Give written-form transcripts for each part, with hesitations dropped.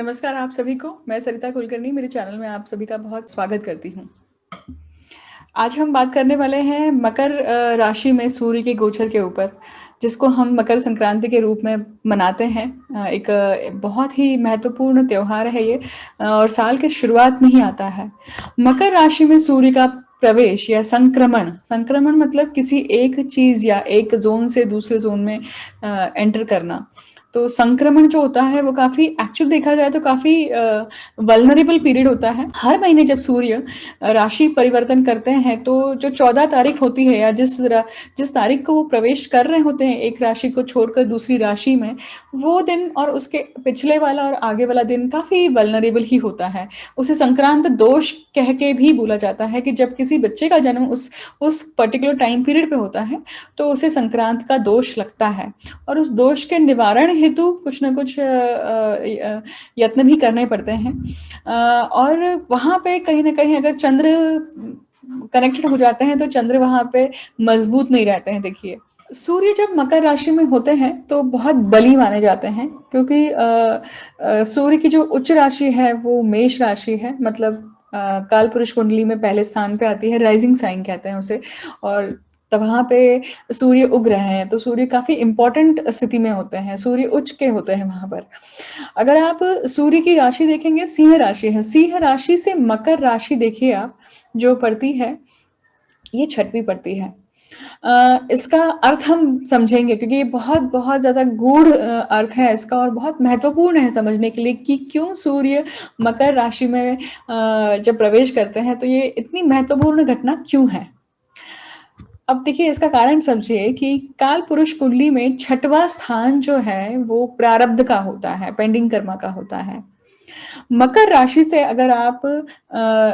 नमस्कार आप सभी को, मैं सरिता कुलकर्णी मेरे चैनल में आप सभी का बहुत स्वागत करती हूँ। आज हम बात करने वाले हैं मकर राशि में सूर्य के गोचर के ऊपर, जिसको हम मकर संक्रांति के रूप में मनाते हैं। एक बहुत ही महत्वपूर्ण त्योहार है ये और साल के शुरुआत में ही आता है। मकर राशि में सूर्य का प्रवेश या संक्रमण संक्रमण मतलब किसी एक चीज या एक जोन से दूसरे जोन में एंटर करना। तो संक्रमण जो होता है वो काफी एक्चुअल देखा जाए तो काफी वल्नरेबल पीरियड होता है। हर महीने जब सूर्य राशि परिवर्तन करते हैं तो जो 14 तारीख होती है या जिस तारीख को वो प्रवेश कर रहे होते हैं एक राशि को छोड़कर दूसरी राशि में, वो दिन और उसके पिछले वाला और आगे वाला दिन काफी वल्नरेबल ही होता है। उसे संक्रांत दोष कह के भी बोला जाता है कि जब किसी बच्चे का जन्म उस पर्टिकुलर टाइम पीरियड पे होता है तो उसे संक्रांत का दोष लगता है और उस दोष के निवारण हेतु कुछ ना कुछ यत्न भी करने पड़ते हैं। और वहां पे कहीं ना कहीं अगर चंद्र कनेक्टेड हो जाते हैं तो चंद्र वहां पे मजबूत नहीं रहते हैं। देखिए, सूर्य जब मकर राशि में होते हैं तो बहुत बली माने जाते हैं, क्योंकि सूर्य की जो उच्च राशि है वो मेष राशि है। मतलब काल पुरुष कुंडली में पहले स्थान पे आती है, राइजिंग साइन कहते हैं उसे। और तब वहां पे सूर्य उग रहे हैं तो सूर्य काफी इंपॉर्टेंट स्थिति में होते हैं, सूर्य उच्च के होते हैं वहां पर। अगर आप सूर्य की राशि देखेंगे, सिंह राशि है, सिंह राशि से मकर राशि देखिए आप जो पड़ती है, ये छठवीं पड़ती है। इसका अर्थ हम समझेंगे क्योंकि ये बहुत बहुत ज्यादा गूढ़ अर्थ है इसका और बहुत महत्वपूर्ण है समझने के लिए कि क्यों सूर्य मकर राशि में जब प्रवेश करते हैं तो ये इतनी महत्वपूर्ण घटना क्यों है। अब देखिए, इसका कारण समझिए कि काल पुरुष कुंडली में छठवां स्थान जो है वो प्रारब्ध का होता है, पेंडिंग कर्मा का होता है। मकर राशि से अगर आप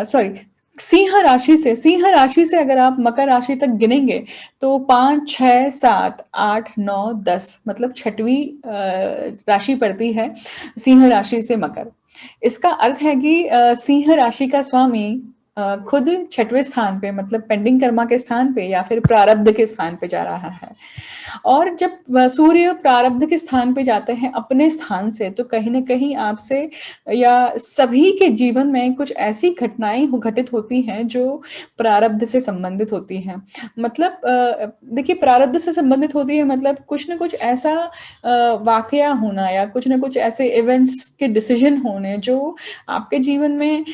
सॉरी सिंह राशि से अगर आप मकर राशि तक गिनेंगे तो 5, 6, 7, 8, 9, 10 मतलब छठवीं राशि पड़ती है सिंह राशि से मकर। इसका अर्थ है कि सिंह राशि का स्वामी खुद छठवें स्थान पे मतलब पेंडिंग कर्मा के स्थान पे या फिर प्रारब्ध के स्थान पे जा रहा है। और जब सूर्य प्रारब्ध के स्थान पे जाते हैं अपने स्थान से तो कहीं ना कहीं आपसे या सभी के जीवन में कुछ ऐसी घटनाएं घटित होती हैं जो प्रारब्ध से संबंधित होती हैं। मतलब देखिए, प्रारब्ध से संबंधित होती है मतलब कुछ ना कुछ ऐसा वाकया होना या कुछ ना कुछ ऐसे इवेंट्स के डिसीजन होने जो आपके जीवन में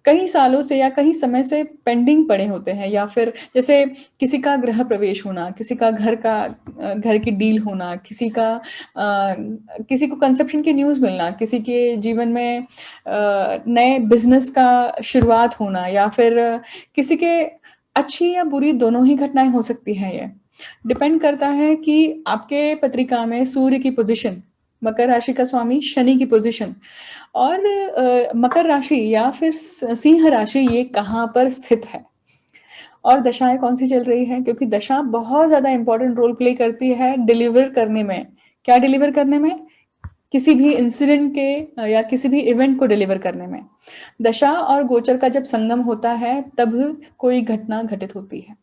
कई सालों से या कई समय से पेंडिंग पड़े होते हैं। या फिर जैसे किसी का गृह प्रवेश होना, किसी का घर की डील होना, किसी को कंसेप्शन की न्यूज़ मिलना, किसी के जीवन में नए बिजनेस का शुरुआत होना, या फिर किसी के अच्छी या बुरी दोनों ही घटनाएं हो सकती हैं। ये डिपेंड करता है कि आपके पत्रिका में सूर्य की पोजीशन, मकर राशि का स्वामी शनि की पोजीशन और मकर राशि या फिर सिंह राशि ये कहाँ पर स्थित है और दशाएं कौन सी चल रही है, क्योंकि दशा बहुत ज्यादा इंपॉर्टेंट रोल प्ले करती है डिलीवर करने में। क्या डिलीवर करने में? किसी भी इंसिडेंट के या किसी भी इवेंट को डिलीवर करने में दशा और गोचर का जब संगम होता है तब कोई घटना घटित होती है।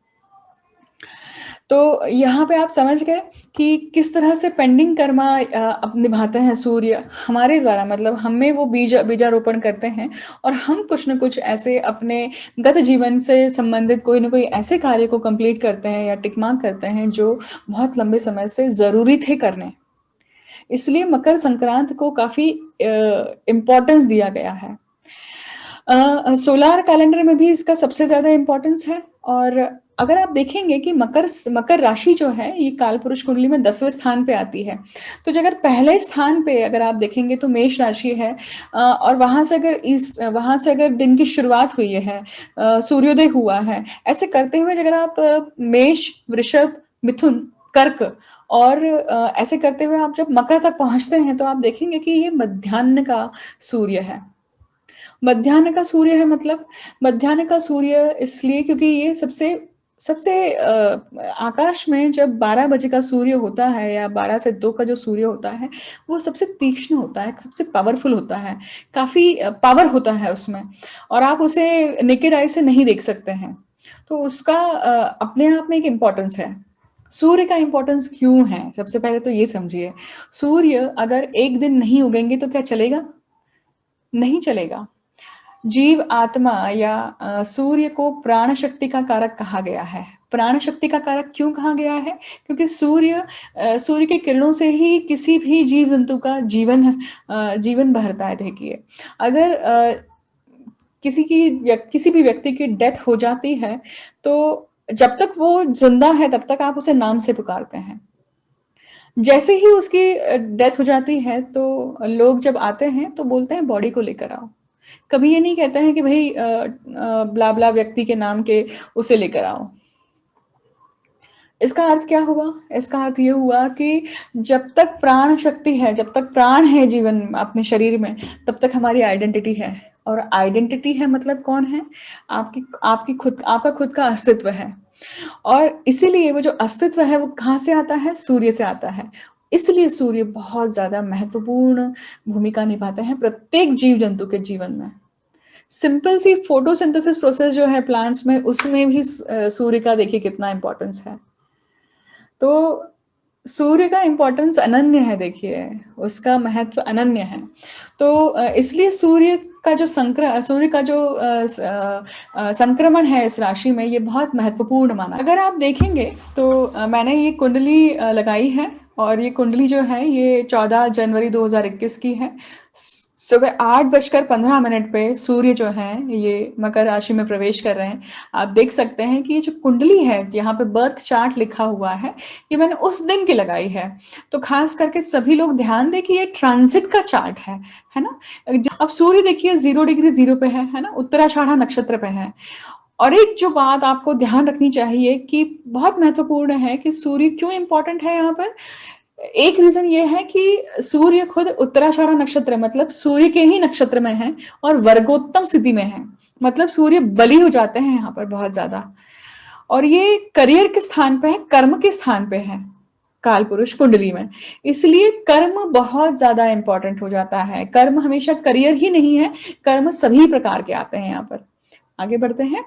तो यहाँ पे आप समझ गए कि किस तरह से पेंडिंग कर्मा अब निभाते हैं सूर्य हमारे द्वारा। मतलब हमें वो बीजारोपण करते हैं और हम कुछ न कुछ ऐसे अपने गत जीवन से संबंधित कोई ना कोई ऐसे कार्य को कंप्लीट करते हैं या टिक मार्क करते हैं जो बहुत लंबे समय से जरूरी थे करने। इसलिए मकर संक्रांत को काफी इम्पोर्टेंस दिया गया है। सोलार कैलेंडर में भी इसका सबसे ज्यादा इम्पोर्टेंस है। और अगर आप देखेंगे कि मकर राशि जो है ये काल पुरुष कुंडली में 10वें स्थान पे आती है, तो अगर पहले स्थान पे अगर आप देखेंगे तो मेष राशि है। और वहां से अगर दिन की शुरुआत हुई है, सूर्योदय हुआ है, ऐसे करते हुए अगर आप मेष, वृषभ, मिथुन, कर्क और ऐसे करते हुए आप जब मकर तक पहुंचते हैं तो आप देखेंगे कि ये मध्याह्न का सूर्य है। मध्याह्न का सूर्य है मतलब मध्याह्न का सूर्य इसलिए क्योंकि ये सबसे सबसे आकाश में जब 12 बजे का सूर्य होता है या 12 से 2 का जो सूर्य होता है वो सबसे तीक्ष्ण होता है, सबसे पावरफुल होता है, काफी पावर होता है उसमें और आप उसे नेकेड आई से नहीं देख सकते हैं। तो उसका अपने आप में एक इम्पोर्टेंस है। सूर्य का इम्पोर्टेंस क्यों है, सबसे पहले तो ये समझिए। सूर्य अगर एक दिन नहीं उगेंगे तो क्या चलेगा? नहीं चलेगा। जीव आत्मा या सूर्य को प्राण शक्ति का कारक कहा गया है। प्राण शक्ति का कारक क्यों कहा गया है? क्योंकि सूर्य के किरणों से ही किसी भी जीव जंतु का जीवन भरता है। देखिए, अगर किसी भी व्यक्ति की डेथ हो जाती है, तो जब तक वो जिंदा है तब तक आप उसे नाम से पुकारते हैं। जैसे ही उसकी डेथ हो जाती है, तो लोग जब आते हैं तो बोलते हैं बॉडी को लेकर आओ। कभी ये नहीं कहते हैं कि भाई ब्ला ब्ला व्यक्ति के नाम के उसे लेकर आओ। इसका अर्थ क्या हुआ? इसका अर्थ ये हुआ कि जब तक प्राण शक्ति है, जब तक प्राण है जीवन अपने शरीर में, तब तक हमारी आइडेंटिटी है। और आइडेंटिटी है मतलब कौन है? आपका खुद का अस्तित्व है। और इसीलिए वो जो अस्तित्व है वो कहाँ से आता है? सूर्य से आता है। इसलिए सूर्य बहुत ज्यादा महत्वपूर्ण भूमिका निभाते हैं प्रत्येक जीव जंतु के जीवन में। सिंपल सी फोटोसिंथेसिस प्रोसेस जो है प्लांट्स में, उसमें भी सूर्य का देखिए कितना इंपॉर्टेंस है। तो सूर्य का इंपॉर्टेंस अनन्य है। देखिए, उसका महत्व अनन्य है। तो इसलिए सूर्य का जो संक्रमण है इस राशि में, ये बहुत महत्वपूर्ण माना। अगर आप देखेंगे तो मैंने ये कुंडली लगाई है, और ये कुंडली जो है ये 14 जनवरी 2021 की है। सुबह 8:15 पे सूर्य जो है ये मकर राशि में प्रवेश कर रहे हैं। आप देख सकते हैं कि ये जो कुंडली है, यहाँ पे बर्थ चार्ट लिखा हुआ है, ये मैंने उस दिन की लगाई है। तो खास करके सभी लोग ध्यान दें कि ये ट्रांजिट का चार्ट है ना। अब सूर्य देखिए 0 डिग्री 0 पे है ना, उत्तराषाढ़ा नक्षत्र पे है। और एक जो बात आपको ध्यान रखनी चाहिए कि बहुत महत्वपूर्ण है कि सूर्य क्यों इंपॉर्टेंट है यहाँ पर। एक रीजन ये है कि सूर्य खुद उत्तराषाढ़ा नक्षत्र मतलब सूर्य के ही नक्षत्र में है, और वर्गोत्तम स्थिति में है। मतलब सूर्य बली हो जाते हैं यहाँ पर बहुत ज्यादा। और ये करियर के स्थान पे है, कर्म के स्थान पे है काल पुरुष कुंडली में। इसलिए कर्म बहुत ज्यादा इंपॉर्टेंट हो जाता है। कर्म हमेशा करियर ही नहीं है, कर्म सभी प्रकार के आते हैं यहाँ पर। आगे बढ़ते हैं।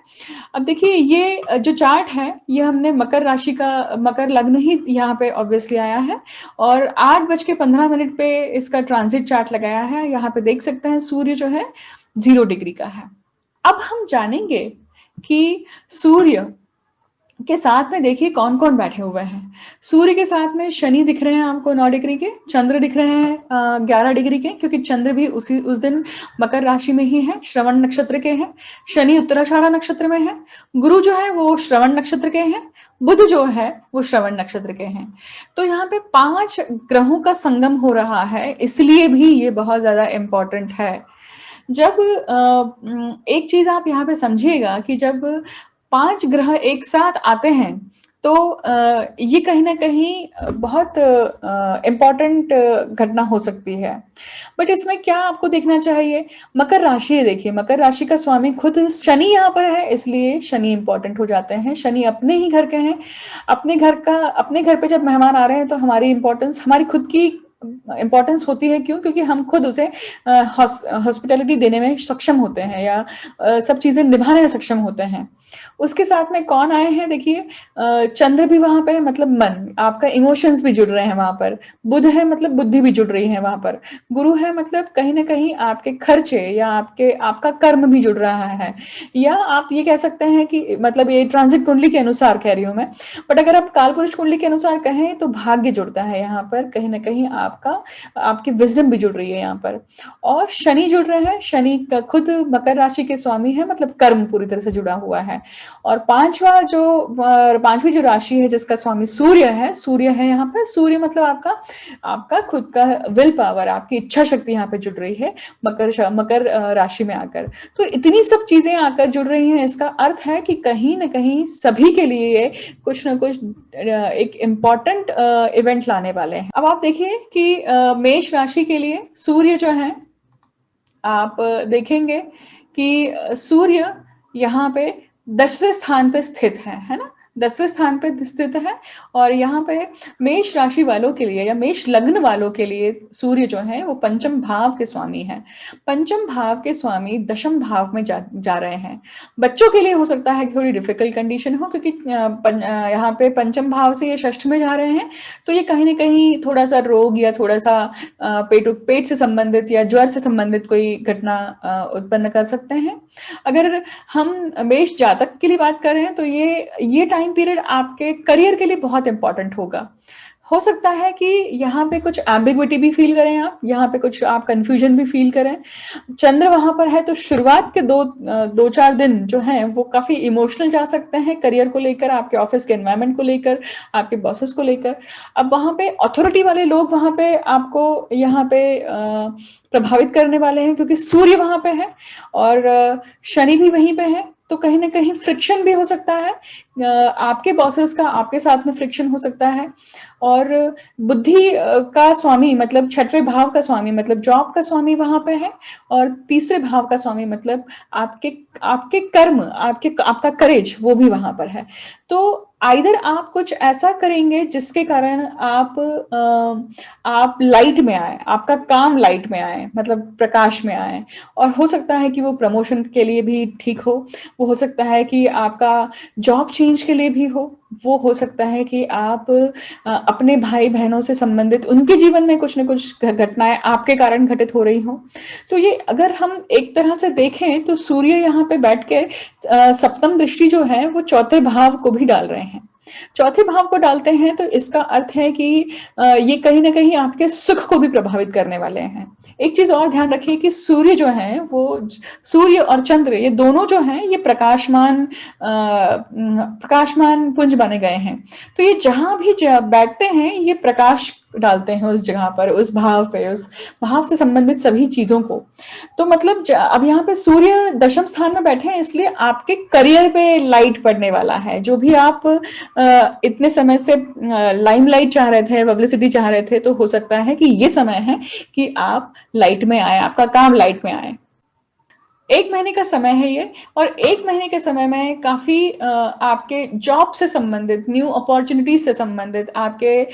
अब देखिए, ये जो चार्ट है ये हमने मकर राशि का, मकर लग्न ही यहाँ पे ऑब्वियसली आया है। और 8:15 पे इसका ट्रांजिट चार्ट लगाया है। यहाँ पे देख सकते हैं सूर्य जो है 0 डिग्री का है। अब हम जानेंगे कि सूर्य के साथ में देखिए कौन कौन बैठे हुए हैं। सूर्य के साथ में शनि दिख रहे हैं आपको 9 डिग्री के, चंद्र दिख रहे हैं 11 डिग्री के, क्योंकि चंद्र भी उस दिन मकर राशि में ही है, श्रवण नक्षत्र के हैं। शनि उत्तराषाढ़ा नक्षत्र में है। गुरु जो है वो श्रवण नक्षत्र के हैं। बुध जो है वो श्रवण नक्षत्र के हैं। तो यहाँ पे 5 ग्रहों का संगम हो रहा है, इसलिए भी ये बहुत ज्यादा इंपॉर्टेंट है। जब एक चीज आप यहाँ पे समझिएगा कि जब 5 ग्रह एक साथ आते हैं, तो ये कहीं ना कहीं बहुत इम्पॉर्टेंट घटना हो सकती है। बट इसमें क्या आपको देखना चाहिए? मकर राशि है। देखिए, मकर राशि का स्वामी खुद शनि यहाँ पर है, इसलिए शनि इंपॉर्टेंट हो जाते हैं। शनि अपने ही घर के हैं। अपने घर पे जब मेहमान आ रहे हैं तो हमारी इंपॉर्टेंस, हमारी खुद की इंपॉर्टेंस होती है। क्यों? क्योंकि हम खुद उसे हॉस्पिटैलिटी देने में सक्षम होते हैं, या सब चीजें निभाने में सक्षम होते हैं। उसके साथ में कौन आए हैं? देखिए, चंद्र भी वहां पे है, मतलब मन, आपका इमोशंस भी जुड़ रहे हैं वहां पर। बुध है मतलब बुद्धि भी जुड़ रही है वहां पर। गुरु है मतलब कहीं ना कहीं आपके खर्चे या आपका कर्म भी जुड़ रहा है। या आप ये कह सकते हैं कि मतलब ये ट्रांजिट कुंडली के अनुसार कह रही हूं मैं, बट अगर आप कालपुरुष कुंडली के अनुसार कहें तो भाग्य जुड़ता है यहाँ पर। कहीं ना कहीं आपकी विजडम भी जुड़ रही है यहाँ पर। और शनि जुड़ रहे हैं। शनि का खुद मकर राशि के स्वामी है, मतलब कर्म पूरी तरह से जुड़ा हुआ है। और पांचवी जो राशि है जिसका स्वामी सूर्य है यहाँ पर। सूर्य मतलब आपका खुद का विल पावर, आपकी इच्छा शक्ति यहाँ पे जुड़ रही है मकर राशि में आकर। तो इतनी सब चीजें आकर जुड़ रही हैं, इसका अर्थ है कि कहीं ना कहीं सभी के लिए कुछ ना कुछ एक इम्पॉर्टेंट इवेंट लाने वाले हैं। अब आप देखिए कि मेष राशि के लिए सूर्य जो है, आप देखेंगे कि सूर्य यहाँ पे 10वें स्थान पे स्थित है ना। 10वें स्थान पे स्थित है। और यहाँ पे मेष राशि वालों के लिए या मेष लग्न वालों के लिए सूर्य जो है वो पंचम भाव के स्वामी है। पंचम भाव के स्वामी दशम भाव में जा रहे हैं। बच्चों के लिए हो सकता है कि थोड़ी डिफिकल्ट कंडीशन हो, क्योंकि यहाँ पे पंचम भाव से ये षष्ठ में जा रहे हैं, तो ये कहीं ना कहीं थोड़ा सा रोग या थोड़ा सा पेट से संबंधित या ज्वर से संबंधित कोई घटना उत्पन्न कर सकते हैं। अगर हम मेष जातक के लिए बात करें तो ये टाइम पीरियड आपके करियर के लिए बहुत इंपॉर्टेंट होगा। हो सकता है कि यहाँ पे कुछ एम्बिग्विटी भी फील करें आप, यहाँ पे कुछ आप कंफ्यूजन भी फील करें। चंद्र वहां पर है तो शुरुआत के 2-4 दिन जो हैं वो काफी इमोशनल जा सकते हैं करियर को लेकर, आपके ऑफिस के एनवायरनमेंट को लेकर, आपके बॉसेस को लेकर। अब वहां पे अथॉरिटी वाले लोग वहां पे आपको यहाँ पे प्रभावित करने वाले हैं, क्योंकि सूर्य वहां पे है और शनि भी वहीं पे है, तो कहीं ना कहीं फ्रिक्शन भी हो सकता है। आपके बॉसेस का आपके साथ में फ्रिक्शन हो सकता है। और बुद्धि का स्वामी मतलब 6वें भाव का स्वामी मतलब जॉब का स्वामी वहां पे है, और 3रे भाव का स्वामी मतलब आपके कर्म, आपका करेज वो भी वहां पर है। तो आइदर आप कुछ ऐसा करेंगे जिसके कारण आप लाइट में आए, आपका काम लाइट में आए, मतलब प्रकाश में आए, और हो सकता है कि वो प्रमोशन के लिए भी ठीक हो, वो हो सकता है कि आपका जॉब चेंज के लिए भी वो हो सकता है कि आप अपने भाई बहनों से संबंधित उनके जीवन में कुछ न कुछ घटनाएं आपके कारण घटित हो रही हो। तो ये अगर हम एक तरह से देखें तो सूर्य यहाँ पे बैठ के सप्तम दृष्टि जो है वो 4थे भाव को भी डाल रहे हैं। 4थे भाव को डालते हैं तो इसका अर्थ है कि ये कहीं ना कहीं आपके सुख को भी प्रभावित करने वाले हैं। एक चीज और ध्यान रखिए कि सूर्य जो है वो, सूर्य और चंद्र ये दोनों जो हैं ये प्रकाशमान पुंज बने गए हैं। तो ये जहां भी बैठते हैं ये प्रकाश डालते हैं उस जगह पर, उस भाव पे, उस भाव से संबंधित सभी चीजों को। तो मतलब अब यहाँ पे सूर्य दशम स्थान में बैठे हैं, इसलिए आपके करियर पे लाइट पड़ने वाला है। जो भी आप इतने समय से लाइमलाइट चाह रहे थे, पब्लिसिटी चाह रहे थे, तो हो सकता है कि ये समय है कि आप लाइट में आए, आपका काम लाइट में आए। 1 महीने का समय है ये, और 1 महीने के समय में काफी आपके जॉब से संबंधित, न्यू अपॉर्चुनिटीज से संबंधित, आपके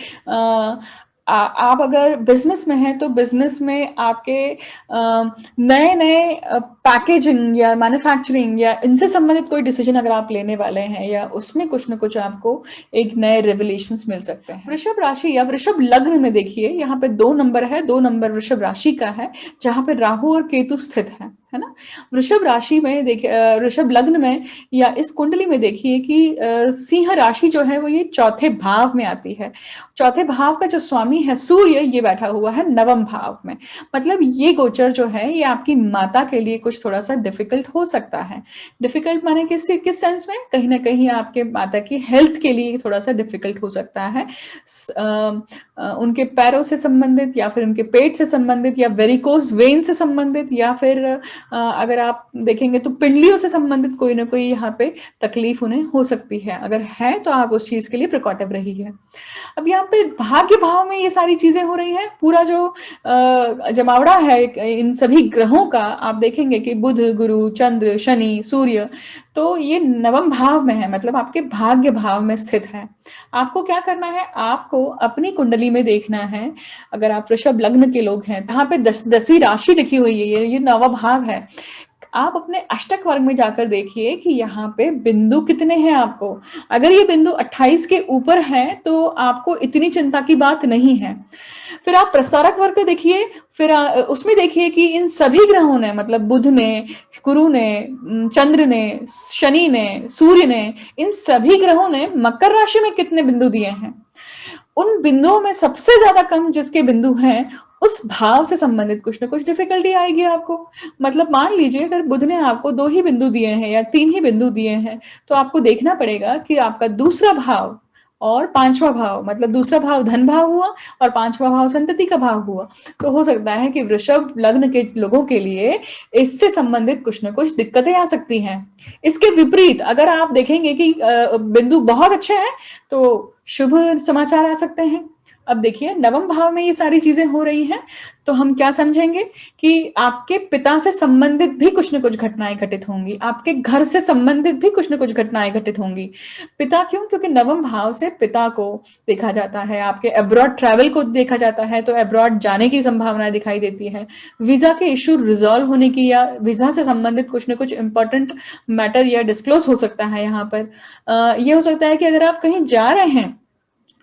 आप अगर बिजनेस में हैं तो बिजनेस में आपके नए नए पैकेजिंग या मैन्युफैक्चरिंग या इनसे संबंधित कोई डिसीजन अगर आप लेने वाले हैं, या उसमें कुछ ना कुछ आपको एक नए रेवलेशंस मिल सकते हैं। वृषभ राशि या वृषभ लग्न में देखिए, यहाँ पे 2 नंबर है, 2 नंबर वृषभ राशि का है, जहां पे राहु और केतु स्थित है ना। वृषभ राशि में देखिए, वृषभ लग्न में या इस कुंडली में देखिए कि सिंह राशि जो है वो ये 4थे भाव में आती है। 4थे भाव का जो स्वामी है सूर्य, ये बैठा हुआ है 9वें भाव में। मतलब ये गोचर जो है ये आपकी माता के लिए कुछ थोड़ा सा डिफिकल्ट हो सकता है। डिफिकल्ट माने किस सेंस में, कहीं ना कहीं आपके माता की हेल्थ के लिए थोड़ा सा डिफिकल्ट हो सकता है। उनके पैरों से संबंधित, या फिर उनके पेट से संबंधित, या वेरिकोस वेन से संबंधित, या फिर अगर आप देखेंगे तो पिंडलियों से संबंधित कोई ना कोई यहाँ पे तकलीफ उन्हें हो सकती है। अगर है तो आप उस चीज के लिए प्रिकॉटिव रहिए। अब यहाँ पे भाग्य भाव में ये सारी चीजें हो रही हैं। पूरा जो जमावड़ा है इन सभी ग्रहों का, आप देखेंगे कि बुध, गुरु, चंद्र, शनि, सूर्य, तो ये 9वें भाव में है, मतलब आपके भाग्य भाव में स्थित है। आपको क्या करना है, आपको अपनी कुंडली में देखना है। अगर आप वृषभ लग्न के लोग हैं, यहाँ पे 10वीं राशि लिखी हुई है, ये 9वां भाव है। आप अपने अष्टक वर्ग में जाकर देखिए कि यहाँ पे बिंदु कितने हैं आपको। अगर ये बिंदु 28 के ऊपर है तो आपको इतनी चिंता की बात नहीं है। फिर आप प्रस्तारक वर्ग को देखिए, फिर उसमें देखिए कि इन सभी ग्रहों ने, मतलब बुध ने, गुरु ने, चंद्र ने, शनि ने, सूर्य ने, इन सभी ग्रहों ने मकर राशि में कितने बिंदु दिए हैं। उन बिंदुओं में सबसे ज्यादा कम जिसके बिंदु हैं, उस भाव से संबंधित कुछ ना कुछ डिफिकल्टी आएगी आपको। मतलब मान लीजिए अगर बुध ने आपको 2 ही बिंदु दिए हैं या 3 ही बिंदु दिए हैं, तो आपको देखना पड़ेगा कि आपका दूसरा भाव और 5वां भाव, मतलब दूसरा भाव धन भाव हुआ और 5वां भाव संतति का भाव हुआ, तो हो सकता है कि वृषभ लग्न के लोगों के लिए इससे संबंधित कुछ ना कुछ दिक्कतें आ सकती हैं। इसके विपरीत अगर आप देखेंगे कि बिंदु बहुत अच्छे हैं तो शुभ समाचार आ सकते हैं। अब देखिए नवम भाव में ये सारी चीजें हो रही हैं, तो हम क्या समझेंगे कि आपके पिता से संबंधित भी कुछ न कुछ घटनाएं घटित होंगी, आपके घर से संबंधित भी कुछ न कुछ घटनाएं घटित होंगी। पिता क्यों? क्योंकि नवम भाव से पिता को देखा जाता है, आपके अब्रॉड ट्रैवल को देखा जाता है, तो अब्रॉड जाने की संभावनाएं दिखाई देती है, वीजा के इश्यू रिजॉल्व होने की, या वीजा से संबंधित कुछ न कुछ इंपॉर्टेंट मैटर या डिस्क्लोज हो सकता है यहाँ पर। ये हो सकता है कि अगर आप कहीं जा रहे हैं,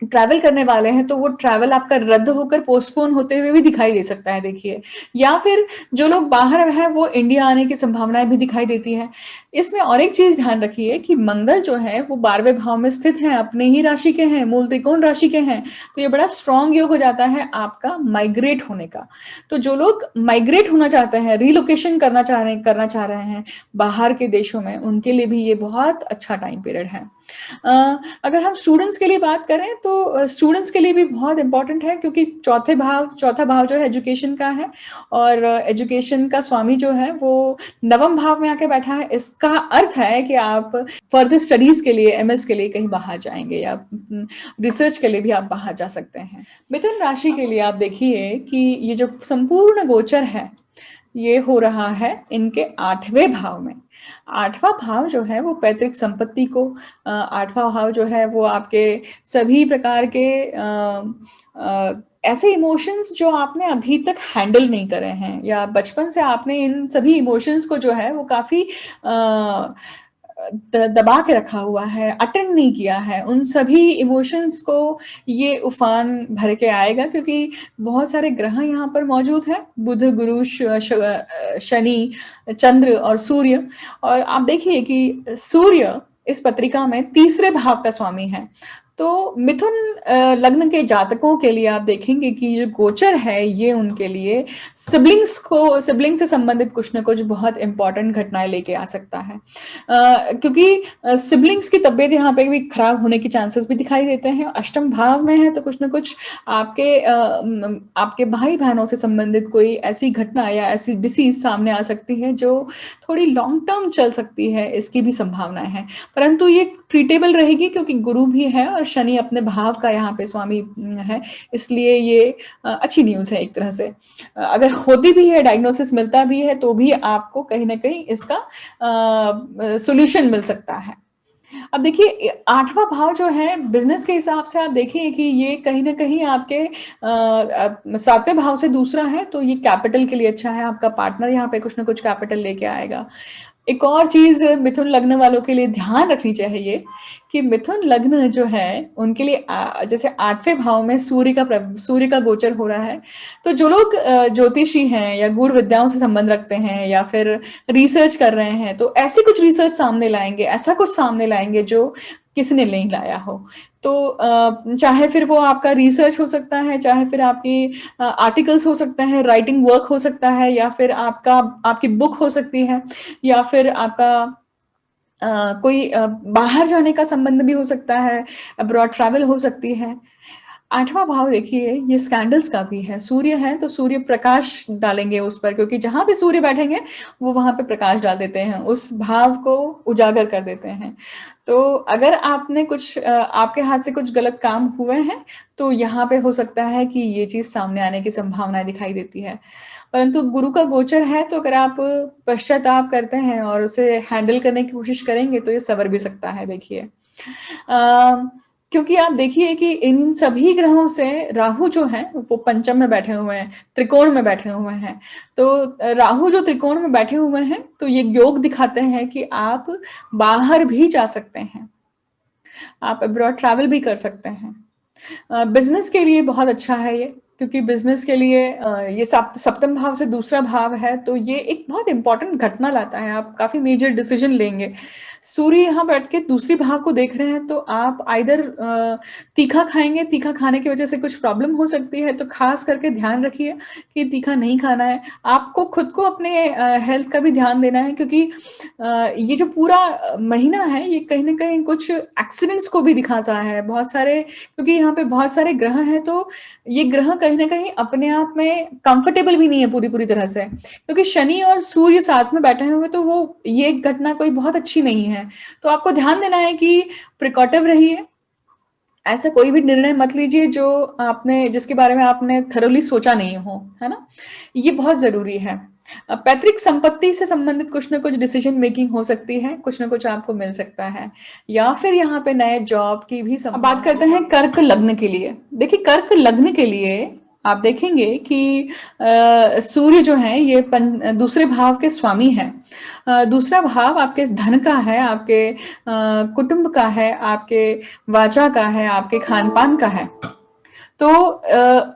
ट्रैवल करने वाले हैं, तो वो ट्रैवल आपका रद्द होकर पोस्टपोन होते हुए भी दिखाई दे सकता है देखिए, या फिर जो लोग बाहर हैं वो इंडिया आने की संभावनाएं भी दिखाई देती है। इसमें और एक चीज ध्यान रखिए कि मंगल जो है वो 12वें भाव में स्थित है, अपने ही राशि के हैं, मूल त्रिकोण राशि के हैं, तो ये बड़ा स्ट्रांग योग हो जाता है आपका माइग्रेट होने का। तो जो लोग माइग्रेट होना चाहते हैं, रिलोकेशन करना चाह रहे हैं बाहर के देशों में, उनके लिए भी ये बहुत अच्छा टाइम पीरियड है। अगर हम स्टूडेंट्स के लिए बात करें तो स्टूडेंट्स के लिए भी बहुत इंपॉर्टेंट है, क्योंकि चौथा भाव जो है एजुकेशन का है, और एजुकेशन का स्वामी जो है वो नवम भाव में आके बैठा है। इसका अर्थ है कि आप फर्दर स्टडीज के लिए, एमएस के लिए कहीं बाहर जाएंगे, या रिसर्च के लिए भी आप बाहर जा सकते हैं। मिथुन राशि के लिए आप देखिए कि ये जो संपूर्ण गोचर है ये हो रहा है इनके 8वें भाव में। 8वां भाव जो है वो पैतृक संपत्ति को, 8वां भाव जो है वो आपके सभी प्रकार के ऐसे इमोशंस जो आपने अभी तक हैंडल नहीं करे हैं, या बचपन से आपने इन सभी इमोशंस को जो है वो काफी दबा के रखा हुआ है, अटेंड नहीं किया है, उन सभी इमोशंस को ये उफान भर के आएगा, क्योंकि बहुत सारे ग्रह यहाँ पर मौजूद हैं, बुध, गुरु, शनि, चंद्र और सूर्य। और आप देखिए कि सूर्य इस पत्रिका में 3रे भाव का स्वामी है। तो मिथुन लग्न के जातकों के लिए आप देखेंगे कि जो गोचर है ये उनके लिए सिबलिंग से संबंधित कुछ ना कुछ बहुत इंपॉर्टेंट घटनाएं लेके आ सकता है, क्योंकि सिबलिंग्स की तबीयत यहाँ पे भी खराब होने के चांसेस भी दिखाई देते हैं। अष्टम भाव में है तो कुछ ना कुछ आपके भाई बहनों से संबंधित कोई ऐसी घटना या ऐसी डिसीज सामने आ सकती है जो थोड़ी लॉन्ग टर्म चल सकती है, इसकी भी संभावना है, परंतु ये ट्रीटेबल रहेगी, क्योंकि गुरु भी है और शनि अपने भाव का यहाँ पे स्वामी है, इसलिए ये अच्छी न्यूज है एक तरह से। अगर होती भी है, डायग्नोसिस मिलता भी है, तो भी आपको कहीं ना कहीं इसका सॉल्यूशन मिल सकता है। अब देखिए 8वां भाव जो है बिजनेस के हिसाब से आप देखिए कि ये कहीं ना कहीं आपके 7वें भाव से दूसरा है, तो ये कैपिटल के लिए अच्छा है, आपका पार्टनर यहाँ पे कुछ ना कुछ कैपिटल लेके आएगा। एक और चीज मिथुन लग्न वालों के लिए ध्यान रखनी चाहिए कि मिथुन लग्न जो है उनके लिए जैसे 8वें भाव में सूर्य का गोचर हो रहा है, तो जो लोग ज्योतिषी हैं या गूढ़ विद्याओं से संबंध रखते हैं या फिर रिसर्च कर रहे हैं, तो ऐसी कुछ रिसर्च सामने लाएंगे, ऐसा कुछ सामने लाएंगे जो किसी ने नहीं लाया हो। तो चाहे फिर वो आपका रिसर्च हो सकता है, चाहे फिर आपकी आर्टिकल्स हो सकते हैं, राइटिंग वर्क हो सकता है, या फिर आपकी बुक हो सकती है, या फिर आपका कोई बाहर जाने का संबंध भी हो सकता है, अब्रॉड ट्रैवल हो सकती है। 8वां भाव देखिए ये स्कैंडल्स का भी है, सूर्य है तो सूर्य प्रकाश डालेंगे उस पर, क्योंकि जहां पे सूर्य बैठेंगे वो वहां पे प्रकाश डाल देते हैं, उस भाव को उजागर कर देते हैं। तो अगर आपने आपके हाथ से कुछ गलत काम हुए हैं, तो यहाँ पे हो सकता है कि ये चीज सामने आने की संभावनाएं दिखाई देती है। परंतु गुरु का गोचर है, तो अगर आप पश्चाताप करते हैं और उसे हैंडल करने की कोशिश करेंगे तो ये सवर भी सकता है देखिए। क्योंकि आप देखिए कि इन सभी ग्रहों से राहु जो है वो पंचम में बैठे हुए हैं, त्रिकोण में बैठे हुए हैं। तो राहु जो त्रिकोण में बैठे हुए हैं तो ये योग दिखाते हैं कि आप बाहर भी जा सकते हैं, आप अब्रॉड ट्रैवल भी कर सकते हैं। बिजनेस के लिए बहुत अच्छा है ये, क्योंकि बिजनेस के लिए ये सप्तम भाव से दूसरा भाव है, तो ये एक बहुत इंपॉर्टेंट घटना लाता है, आप काफी मेजर डिसीजन लेंगे। सूर्य यहाँ बैठ के दूसरी भाव को देख रहे हैं, तो आप आइदर तीखा खाएंगे, तीखा खाने की वजह से कुछ प्रॉब्लम हो सकती है, तो खास करके ध्यान रखिए कि तीखा नहीं खाना है। आपको खुद को अपने हेल्थ का भी ध्यान देना है, क्योंकि ये जो पूरा महीना है ये कहीं ना कहीं कुछ एक्सीडेंट्स को भी दिखाता है बहुत सारे, क्योंकि यहाँ पे बहुत सारे ग्रह हैं, तो ये ग्रह कहीं ना कहीं अपने आप में कंफर्टेबल भी नहीं है पूरी तरह से, क्योंकि शनि और सूर्य साथ में बैठे हुए, तो वो ये घटना कोई बहुत अच्छी नहीं है। तो आपको ध्यान देना है कि प्रिकॉटिव रहिए, ऐसा कोई भी निर्णय मत लीजिए जो आपने जिसके बारे में आपने थरोली सोचा नहीं हो, है ना? ये बहुत ज़रूरी है। पैतृक संपत्ति से संबंधित कुछ न कुछ डिसीजन मेकिंग हो सकती है, कुछ न कुछ आपको मिल सकता है या फिर यहाँ पे नए जॉब की भी अब बात करते हैं कर्क लग्न के लिए। देखिए कर्क लग्न के लिए आप देखेंगे कि सूर्य जो है ये दूसरे भाव के स्वामी हैं। दूसरा भाव आपके धन का है, आपके कुटुंब का है, आपके वाचा का है, आपके खान-पान का है। तो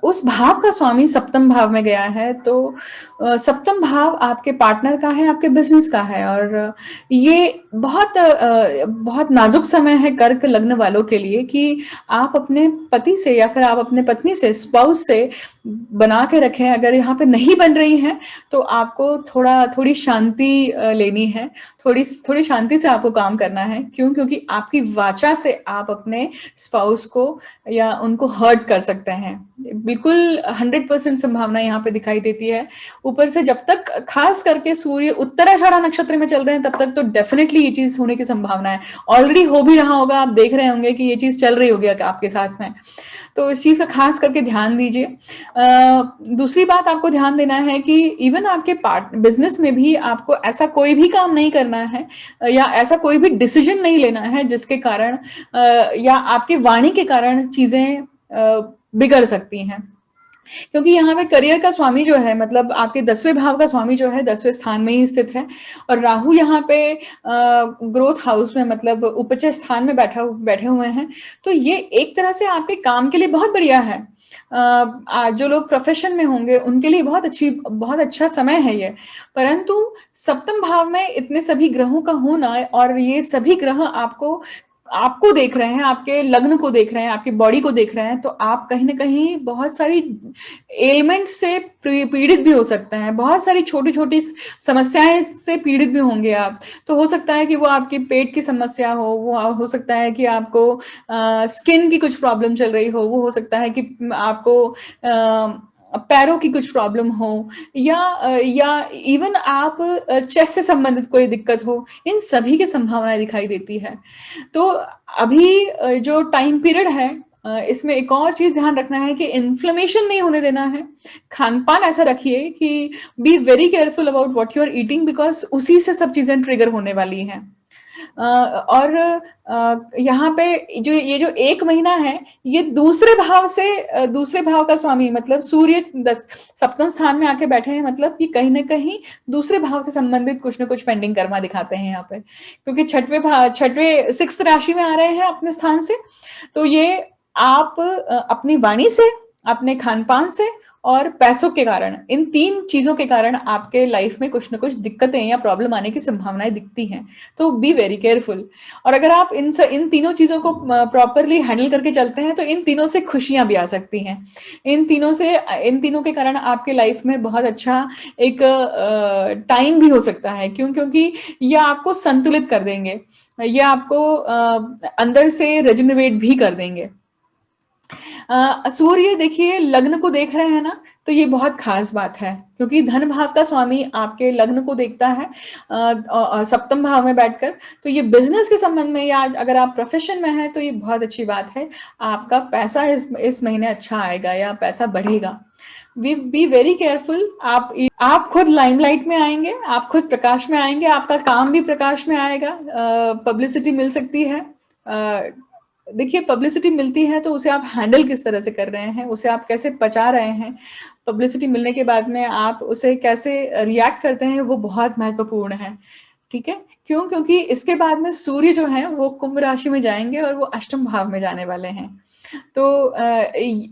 उस भाव का स्वामी सप्तम भाव में गया है, तो सप्तम भाव आपके पार्टनर का है, आपके बिज़नेस का है और ये बहुत नाज़ुक समय है कर्क लग्न वालों के लिए कि आप अपने पति से या फिर आप अपने पत्नी से, स्पाउस से बना के रखें। अगर यहाँ पे नहीं बन रही हैं, तो आपको थोड़ी शांति लेनी है, थोड़ी शांति से आपको काम करना है। क्यों? क्योंकि आपकी वाचा से आप अपने स्पाउस को या उनको हर्ट कर सकते हैं। बिल्कुल 100% संभावना यहाँ पे दिखाई देती है। ऊपर से जब तक खास करके सूर्य उत्तराषाढ़ा नक्षत्र में चल रहे हैं, तब तक तो डेफिनेटली ये चीज़ होने की संभावना है। ऑलरेडी हो भी रहा होगा, आप देख रहे होंगे कि ये चीज़ चल रही होगी आपके साथ में। तो इस चीज़ का खास करके ध्यान दीजिए। दूसरी बात आपको ध्यान देना है कि इवन आपके बिज़नेस में भी आपको ऐसा कोई भी काम नहीं करना है या ऐसा कोई भी डिसीजन नहीं लेना है जिसके कारण या आपके वाणी के कारण चीज़ें बिगड़ सकती हैं। क्योंकि यहाँ पे करियर का स्वामी जो है, मतलब आपके 10वें भाव का स्वामी जो है 10वें स्थान में ही स्थित है और राहु यहाँ पे ग्रोथ हाउस में, मतलब उपचय स्थान में बैठे हुए हैं। तो ये एक तरह से आपके काम के लिए बहुत बढ़िया है। जो लोग प्रोफेशन में होंगे उनके लिए बहुत अच्छा समय है ये। परंतु सप्तम भाव में इतने सभी ग्रहों का होना और ये सभी ग्रह आपको देख रहे हैं, आपके लग्न को देख रहे हैं, आपकी बॉडी को देख रहे हैं, तो आप कहीं न कहीं बहुत सारी एलिमेंट से पीड़ित भी हो सकते हैं। बहुत सारी छोटी-छोटी समस्याएँ से पीड़ित भी होंगे आप। तो हो सकता है कि वो आपकी पेट की समस्या वो हो सकता है कि आपको स्किन की कुछ प्रॉब्लम चल रही हो सकता है कि आपको पैरों की कुछ प्रॉब्लम हो या इवन आप चेस्ट से संबंधित कोई दिक्कत हो, इन सभी की संभावनाएँ दिखाई देती है। तो अभी जो टाइम पीरियड है, इसमें एक और चीज़ ध्यान रखना है कि इन्फ्लेमेशन नहीं होने देना है। खान-पान ऐसा रखिए कि be very careful about what you are eating, because उसी से सब चीज़ें ट्रिगर होने वाली हैं। और यहाँ पे ये जो 1 महीना है, ये दूसरे भाव का स्वामी, मतलब सूर्य सप्तम स्थान में आके बैठे हैं, मतलब कि कहीं न कहीं दूसरे भाव से संबंधित कुछ न कुछ पेंडिंग कर्मा दिखाते हैं यहाँ पे। क्योंकि 6वें 6th राशि में आ रहे हैं अपने स्थान से, तो ये आप अपनी वाणी से, अपने खान-पान से और पैसों के कारण, इन 3 चीज़ों के कारण आपके लाइफ में कुछ न कुछ दिक्कतें या प्रॉब्लम आने की संभावनाएँ दिखती हैं। तो बी वेरी केयरफुल। और अगर आप इन तीनों चीज़ों को प्रॉपरली हैंडल करके चलते हैं, तो इन तीनों से खुशियाँ भी आ सकती हैं। इन तीनों के कारण आपके लाइफ में बहुत अच्छा एक टाइम भी हो सकता है। क्यों? क्योंकि ये आपको संतुलित कर देंगे। ये आपको अंदर से रिजेनरेट भी कर देंगे। सूर्य देखिए लग्न को देख रहे हैं ना, तो ये बहुत खास बात है, क्योंकि धन भाव का स्वामी आपके लग्न को देखता है सप्तम भाव में बैठकर। तो ये बिजनेस के संबंध में, या अगर आप प्रोफेशन में हैं, तो ये बहुत अच्छी बात है। आपका पैसा इस महीने अच्छा आएगा या पैसा बढ़ेगा। B very careful. आप खुद लाइमलाइट में आएंगे, आप खुद प्रकाश में आएंगे, आपका काम भी प्रकाश में आएगा। पब्लिसिटी मिल सकती है। देखिए पब्लिसिटी मिलती है तो उसे आप हैंडल किस तरह से कर रहे हैं, उसे आप कैसे पचा रहे हैं, पब्लिसिटी मिलने के बाद में आप उसे कैसे रिएक्ट करते हैं, वो बहुत महत्वपूर्ण है। ठीक है? क्यों? क्योंकि इसके बाद में सूर्य जो है वो कुंभ राशि में जाएंगे और वो अष्टम भाव में जाने वाले हैं। तो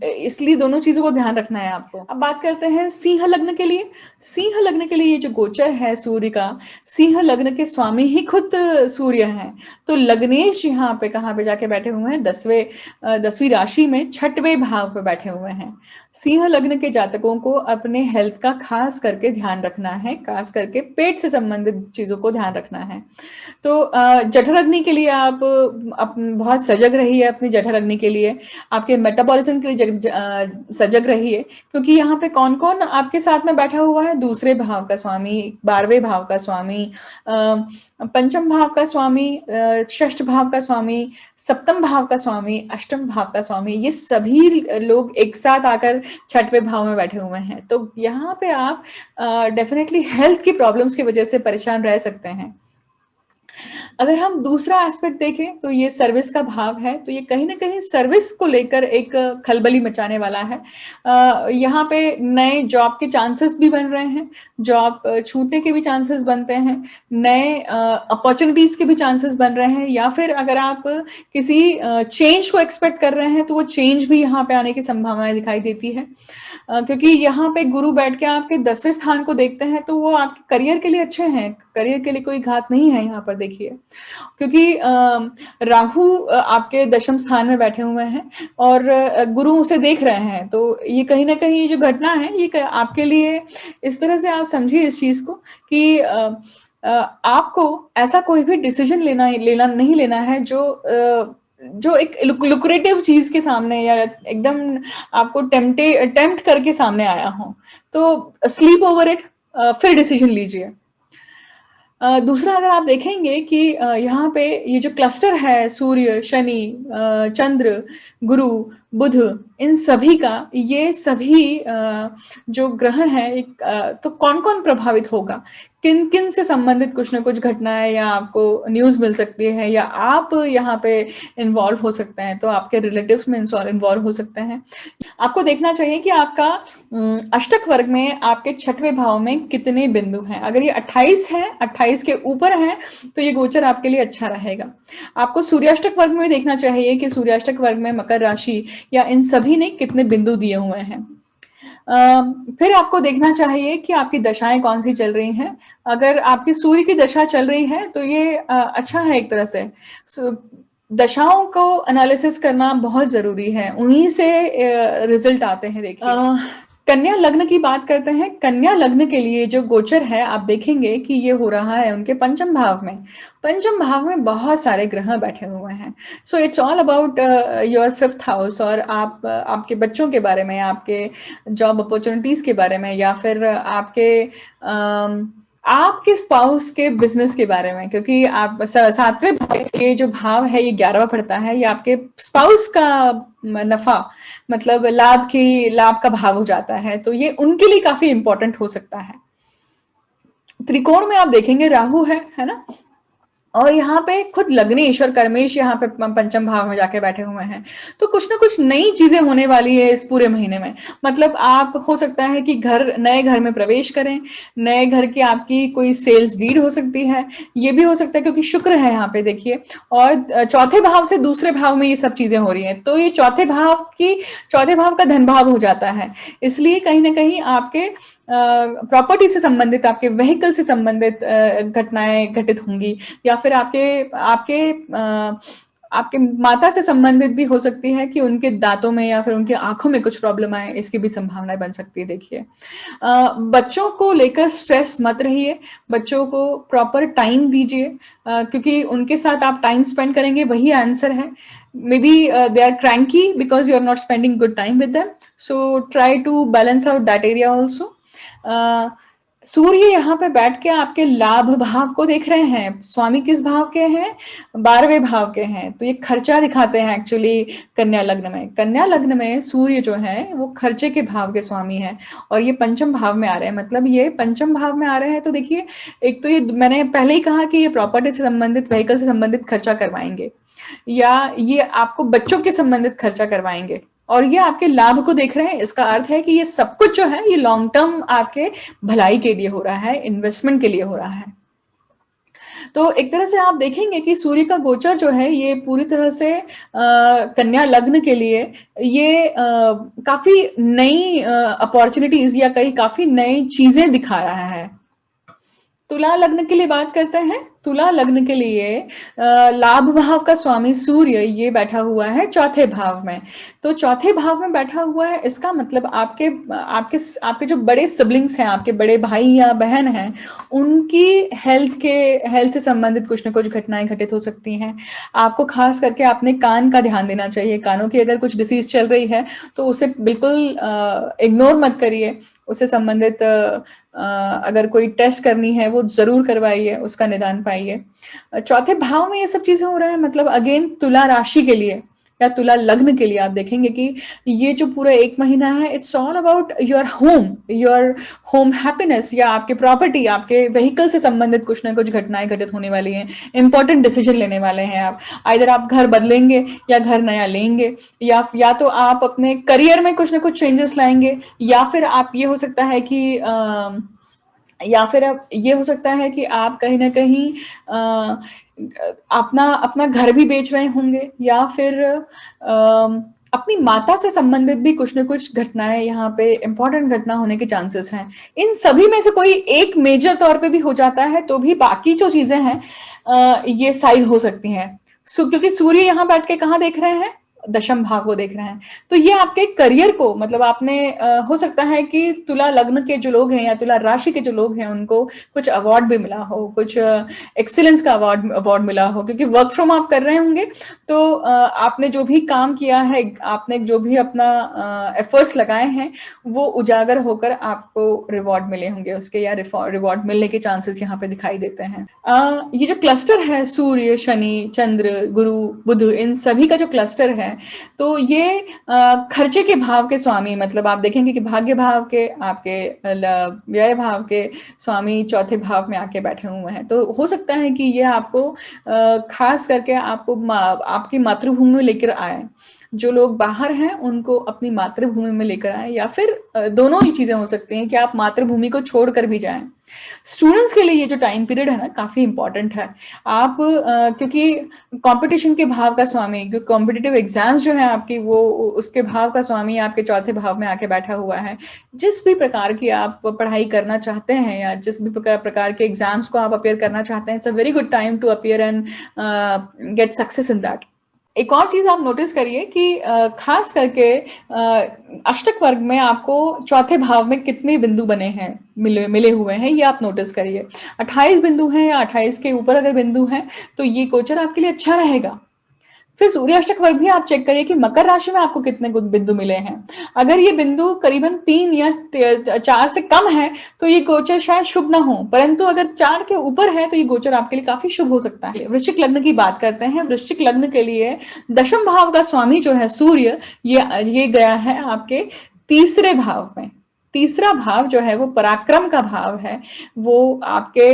इसलिए दोनों चीजों को ध्यान रखना है आपको। अब बात करते हैं सिंह लग्न के लिए। सिंह लग्न के लिए ये जो गोचर है सूर्य का, सिंह लग्न के स्वामी ही खुद सूर्य हैं। तो लग्नेश यहाँ पे कहाँ पे जाके बैठे हुए हैं? 10वीं राशि में 6वें भाव पे बैठे हुए हैं। सिंह लग्न के जातकों को अपने हेल्थ का खास करके ध्यान रखना है, खास करके पेट से संबंधित चीजों को ध्यान रखना है। तो जठर अग्नि के लिए आप बहुत सजग रहिए अपनी जठर अग्नि के लिए, आपके मेटाबॉलिज्म के लिए सजग रहिए, क्योंकि यहाँ पे कौन कौन आपके साथ में बैठा हुआ है? दूसरे भाव का स्वामी, 12वें भाव का स्वामी, पंचम भाव का स्वामी, षष्ठ भाव का स्वामी, सप्तम भाव का स्वामी, अष्टम भाव का स्वामी, ये सभी लोग एक साथ आकर छठवें भाव में बैठे हुए हैं। तो यहाँ पे आप डेफिनेटली हेल्थ की प्रॉब्लम्स की वजह से परेशान रह सकते हैं। अगर हम दूसरा एस्पेक्ट देखें तो ये सर्विस का भाव है, तो ये कहीं ना कहीं सर्विस को लेकर एक खलबली मचाने वाला है। यहाँ पे नए जॉब के चांसेस भी बन रहे हैं, जॉब छूटने के भी चांसेस बनते हैं, नए अपॉर्चुनिटीज के भी चांसेस बन रहे हैं, या फिर अगर आप किसी चेंज को एक्सपेक्ट कर रहे हैं तो वो चेंज भी यहाँ पे आने की संभावनाएं दिखाई देती है। क्योंकि यहाँ पे गुरु बैठ के आपके 10वें स्थान को देखते हैं, तो वो आपके करियर के लिए अच्छे हैं, करियर के लिए कोई घात नहीं है यहाँ पर देखिए, क्योंकि राहु आपके दशम स्थान में बैठे हुए हैं और गुरु उसे देख रहे हैं। तो ये कहीं ना कहीं जो घटना है ये आपके लिए, इस तरह से आप समझिए इस चीज को कि आपको ऐसा कोई भी डिसीजन नहीं लेना है जो एक लुक्रेटिव चीज के सामने या एकदम आपको टेम्प्ट करके सामने आया हो, तो स्लीप ओवर इट, फिर डिसीजन लीजिए। दूसरा अगर आप देखेंगे कि यहाँ पे ये जो क्लस्टर है, सूर्य, शनि, चंद्र, गुरु, बुध, इन सभी का, ये सभी जो ग्रह हैं, तो कौन कौन प्रभावित होगा, किन किन से संबंधित कुछ ना कुछ घटनाएं या आपको न्यूज मिल सकती है, या आप यहाँ पे इन्वॉल्व हो सकते हैं, तो आपके रिलेटिव्स में इन्वॉल्व हो सकते हैं। आपको देखना चाहिए कि आपका अष्टक वर्ग में आपके छठवें भाव में कितने बिंदु हैं। अगर ये 28 है, 28 के ऊपर है, तो ये गोचर आपके लिए अच्छा रहेगा। आपको सूर्याष्टक वर्ग में देखना चाहिए कि सूर्याष्टक वर्ग में मकर राशि या इन सभी ने कितने बिंदु दिए हुए हैं। फिर आपको देखना चाहिए कि आपकी दशाएं कौन सी चल रही हैं। अगर आपकी सूर्य की दशा चल रही है तो ये अच्छा है एक तरह से। दशाओं को एनालिसिस करना बहुत जरूरी है, उन्हीं से रिजल्ट आते हैं। देखिए कन्या लग्न की बात करते हैं। कन्या लग्न के लिए जो गोचर है, आप देखेंगे कि ये हो रहा है उनके पंचम भाव में। पंचम भाव में बहुत सारे ग्रह बैठे हुए हैं। So it's all about your 5th house, और आप आपके बच्चों के बारे में, आपके जॉब अपॉर्चुनिटीज के बारे में, या फिर आपके स्पाउस के बिजनेस के बारे में, क्योंकि आप 7वें भाव के जो भाव है ये 11वां पड़ता है, ये आपके स्पाउस का नफा, मतलब लाभ का भाव हो जाता है, तो ये उनके लिए काफी इंपॉर्टेंट हो सकता है। त्रिकोण में आप देखेंगे राहु है ना, और यहाँ पे खुद लग्नेश और कर्मेश यहाँ पे पंचम भाव में जाके बैठे हुए हैं। तो कुछ ना कुछ नई चीजें होने वाली है इस पूरे महीने में। मतलब आप, हो सकता है कि नए घर में प्रवेश करें, नए घर की आपकी कोई सेल्स डीड हो सकती है, ये भी हो सकता है क्योंकि शुक्र है यहाँ पे देखिए, और चौथे भाव से दूसरे भाव में ये सब चीजें हो रही हैं, तो ये चौथे भाव का धन भाव हो जाता है। इसलिए कहीं ना कहीं आपके प्रॉपर्टी से संबंधित, आपके व्हीकल से संबंधित घटनाएं घटित होंगी, या फिर आपके माता से संबंधित भी हो सकती है कि उनके दांतों में या फिर उनकी आंखों में कुछ प्रॉब्लम आए, इसकी भी संभावनाएं बन सकती है। देखिए बच्चों को लेकर स्ट्रेस मत रहिए, बच्चों को प्रॉपर टाइम दीजिए, क्योंकि उनके साथ आप टाइम स्पेंड करेंगे वही आंसर है। Maybe they are cranky because you are not spending good time with them, so try to balance out that area also. सूर्य यहाँ पे बैठ के आपके लाभ भाव को देख रहे हैं। स्वामी किस भाव के हैं? 12वें भाव के हैं, तो ये खर्चा दिखाते हैं एक्चुअली कन्या लग्न में। कन्या लग्न में सूर्य जो है वो खर्चे के भाव के स्वामी है, और ये पंचम भाव में आ रहे हैं। मतलब ये पंचम भाव में आ रहे हैं, तो देखिए एक तो ये मैंने पहले ही कहा कि ये प्रॉपर्टी से संबंधित, व्हीकल से संबंधित खर्चा करवाएंगे, या ये आपको बच्चों के संबंधित खर्चा करवाएंगे, और ये आपके लाभ को देख रहे हैं। इसका अर्थ है कि ये सब कुछ जो है ये लॉन्ग टर्म आपके भलाई के लिए हो रहा है, इन्वेस्टमेंट के लिए हो रहा है। तो एक तरह से आप देखेंगे कि सूर्य का गोचर जो है ये पूरी तरह से कन्या लग्न के लिए ये काफी नई अपॉर्चुनिटीज या कई काफी नई चीजें दिखा रहा है। तुला लग्न के लिए बात करते हैं। तुला लग्न के लिए लाभ भाव का स्वामी सूर्य ये बैठा हुआ है चौथे भाव में। तो चौथे भाव में बैठा हुआ है, इसका मतलब आपके आपके आपके जो बड़े सिबलिंग्स हैं, आपके बड़े भाई या बहन हैं, उनकी हेल्थ से संबंधित कुछ ना कुछ घटनाएं घटित हो सकती हैं। आपको खास करके अपने कान का ध्यान देना चाहिए। कानों की अगर कुछ डिसीज चल रही है तो उसे बिल्कुल इग्नोर मत करिए। उससे संबंधित अगर कोई टेस्ट करनी है वो जरूर करवाइए, उसका निदान पाइए। चौथे भाव में ये सब चीजें हो रहा है, मतलब अगेन तुला राशि के लिए या तुला लग्न के लिए आप देखेंगे कि ये जो पूरा 1 महीना है, it's all about your home happiness, या आपके प्रॉपर्टी, आपके व्हीकल से संबंधित कुछ ना कुछ घटनाएं घटित होने वाली हैं। इंपॉर्टेंट डिसीजन लेने वाले हैं आप। आइदर आप घर बदलेंगे या घर नया लेंगे, या तो आप अपने करियर में कुछ ना कुछ चेंजेस लाएंगे, या फिर आप ये हो सकता है कि या फिर अब ये हो सकता है कि आप कहीं ना कहीं अपना अपना घर भी बेच रहे होंगे, या फिर अपनी माता से संबंधित भी कुछ न कुछ घटनाएं, यहाँ पे इंपॉर्टेंट घटना होने के चांसेस हैं। इन सभी में से कोई एक मेजर तौर पे भी हो जाता है तो भी बाकी जो चीजें हैं ये साइड हो सकती हैं। क्योंकि सूर्य यहाँ बैठ के कहाँ देख रहे हैं, दशम भाव को देख रहे हैं। तो ये आपके करियर को, मतलब आपने हो सकता है कि तुला लग्न के जो लोग हैं या तुला राशि के जो लोग हैं उनको कुछ अवार्ड भी मिला हो, कुछ एक्सीलेंस का अवार्ड मिला हो, क्योंकि वर्क फ्रॉम आप कर रहे होंगे। तो आपने जो भी काम किया है, आपने जो भी अपना एफर्ट्स लगाए हैं, वो उजागर होकर आपको रिवॉर्ड मिले होंगे उसके, या रिवॉर्ड मिलने के चांसेस यहाँ पे दिखाई देते हैं। ये जो क्लस्टर है सूर्य, शनि, चंद्र, गुरु, बुध, इन सभी का जो क्लस्टर है, तो ये खर्चे के भाव के स्वामी, मतलब आप देखेंगे कि भाग्य भाव के, आपके व्यय भाव के स्वामी चौथे भाव में आके बैठे हुए हैं। तो हो सकता है कि ये आपको खास करके आपको आपकी मातृभूमि में लेकर आए। जो लोग बाहर हैं उनको अपनी मातृभूमि में लेकर आए, या फिर दोनों ही चीजें हो सकती हैं कि आप मातृभूमि को छोड़कर भी जाएं। स्टूडेंट्स के लिए ये जो टाइम पीरियड है ना, काफी इंपॉर्टेंट है। आप क्योंकि कंपटीशन के भाव का स्वामी, कॉम्पिटिटिव एग्जाम्स जो है आपकी, वो उसके भाव का स्वामी आपके चौथे भाव में आके बैठा हुआ है। जिस भी प्रकार की आप पढ़ाई करना चाहते हैं, या जिस भी प्रकार के एग्जाम्स को आप अपेयर करना चाहते हैं, it's a very good time to appear and get success in that. एक और चीज आप नोटिस करिए कि खास करके अष्टक वर्ग में आपको चौथे भाव में कितने बिंदु बने हैं, मिले हुए हैं, ये आप नोटिस करिए। 28 बिंदु हैं, या 28 के ऊपर अगर बिंदु हैं तो ये गोचर आपके लिए अच्छा रहेगा। फिर सूर्य अष्टक वर्ग भी आप चेक करिए कि मकर राशि में आपको कितने बिंदु मिले हैं। अगर ये बिंदु करीबन 3 या 4 से कम है तो ये गोचर शायद शुभ ना हो, परंतु अगर 4 के ऊपर है तो ये गोचर आपके लिए काफी शुभ हो सकता है। वृश्चिक लग्न की बात करते हैं। वृश्चिक लग्न के लिए दशम भाव का स्वामी जो है सूर्य, ये गया है आपके तीसरे भाव में। तीसरा भाव जो है वो पराक्रम का भाव है, वो आपके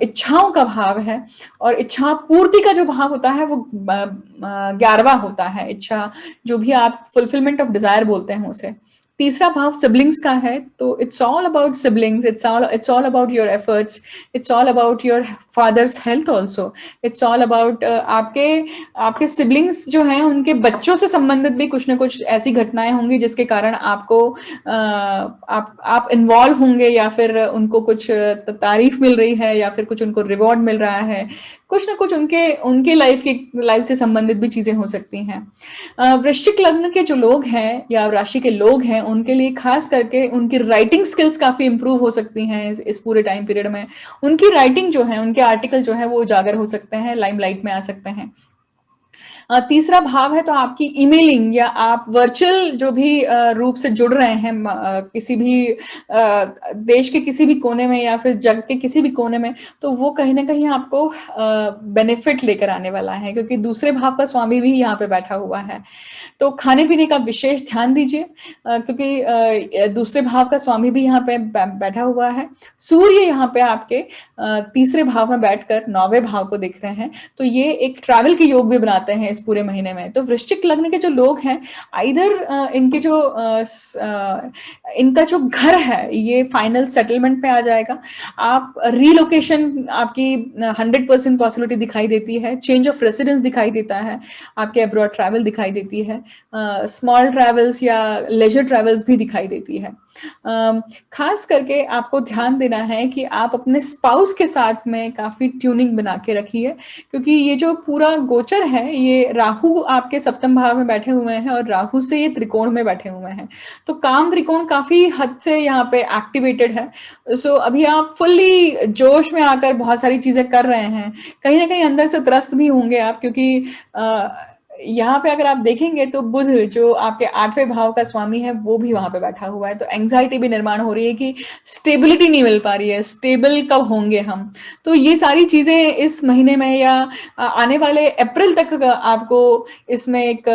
इच्छाओं का भाव है, और इच्छा पूर्ति का जो भाव होता है वो 11वां होता है। इच्छा, जो भी आप फुलफिलमेंट ऑफ डिजायर बोलते हैं उसे। तीसरा भाव सिबलिंग्स का है, तो it's all about siblings, it's all about your efforts, it's all about your fathers health also, it's all about आपके सिबलिंग्स जो हैं उनके बच्चों से संबंधित भी कुछ ना कुछ ऐसी घटनाएं होंगी जिसके कारण आपको आप इन्वॉल्व होंगे, या फिर उनको कुछ तारीफ मिल रही है, या फिर कुछ उनको रिवॉर्ड मिल रहा है। कुछ ना कुछ उनके लाइफ से संबंधित भी चीजें हो सकती हैं। वृश्चिक लग्न के जो लोग हैं या राशि के लोग हैं, उनके लिए खास करके उनकी राइटिंग स्किल्स काफी इंप्रूव हो सकती हैं इस पूरे टाइम पीरियड में। उनकी राइटिंग जो है, उनके आर्टिकल जो है वो उजागर हो सकते हैं, लाइमलाइट में आ सकते हैं। तीसरा भाव है तो आपकी ईमेलिंग, या आप वर्चुअल जो भी रूप से जुड़ रहे हैं किसी भी देश के किसी भी कोने में, या फिर जग के किसी भी कोने में, तो वो कहीं ना कहीं आपको बेनिफिट लेकर आने वाला है, क्योंकि दूसरे भाव का स्वामी भी यहाँ पे बैठा हुआ है। तो खाने पीने का विशेष ध्यान दीजिए, क्योंकि दूसरे भाव का स्वामी भी यहाँ पे बैठा हुआ है। सूर्य यहाँ पे आपके तीसरे भाव में बैठकर 9वें भाव को देख रहे हैं, तो ये एक ट्रैवल के योग भी बनाते हैं इस पूरे महीने में। तो वृश्चिक लग्न के जो लोग हैं, इधर इनका जो घर है ये फाइनल सेटलमेंट पे आ जाएगा। आप रीलोकेशन, आपकी 100% पॉसिबिलिटी दिखाई देती है। चेंज ऑफ रेसिडेंस दिखाई देता है, आपके अब्रॉड ट्रैवल दिखाई देती है, स्मॉल ट्रैवल्स या लेजर ट्रैवल्स भी दिखाई देती है। खास करके आपको ध्यान देना है कि आप अपने स्पाउस के साथ में काफ़ी ट्यूनिंग बना के रखिए, क्योंकि ये जो पूरा गोचर है, ये राहु आपके सप्तम भाव में बैठे हुए हैं और राहु से ये त्रिकोण में बैठे हुए हैं। तो काम त्रिकोण काफ़ी हद से यहाँ पे एक्टिवेटेड है। सो अभी आप फुल्ली जोश में आकर बहुत सारी चीज़ें कर रहे हैं। कहीं न कहीं अंदर से त्रस्त भी होंगे आप, क्योंकि यहाँ पे अगर आप देखेंगे तो बुध जो आपके 8वें भाव का स्वामी है, वो भी वहाँ पे बैठा हुआ है। तो एंग्जायटी भी निर्माण हो रही है कि स्टेबिलिटी नहीं मिल पा रही है, स्टेबल कब होंगे हम? तो ये सारी चीज़ें इस महीने में या आने वाले अप्रैल तक आपको इसमें एक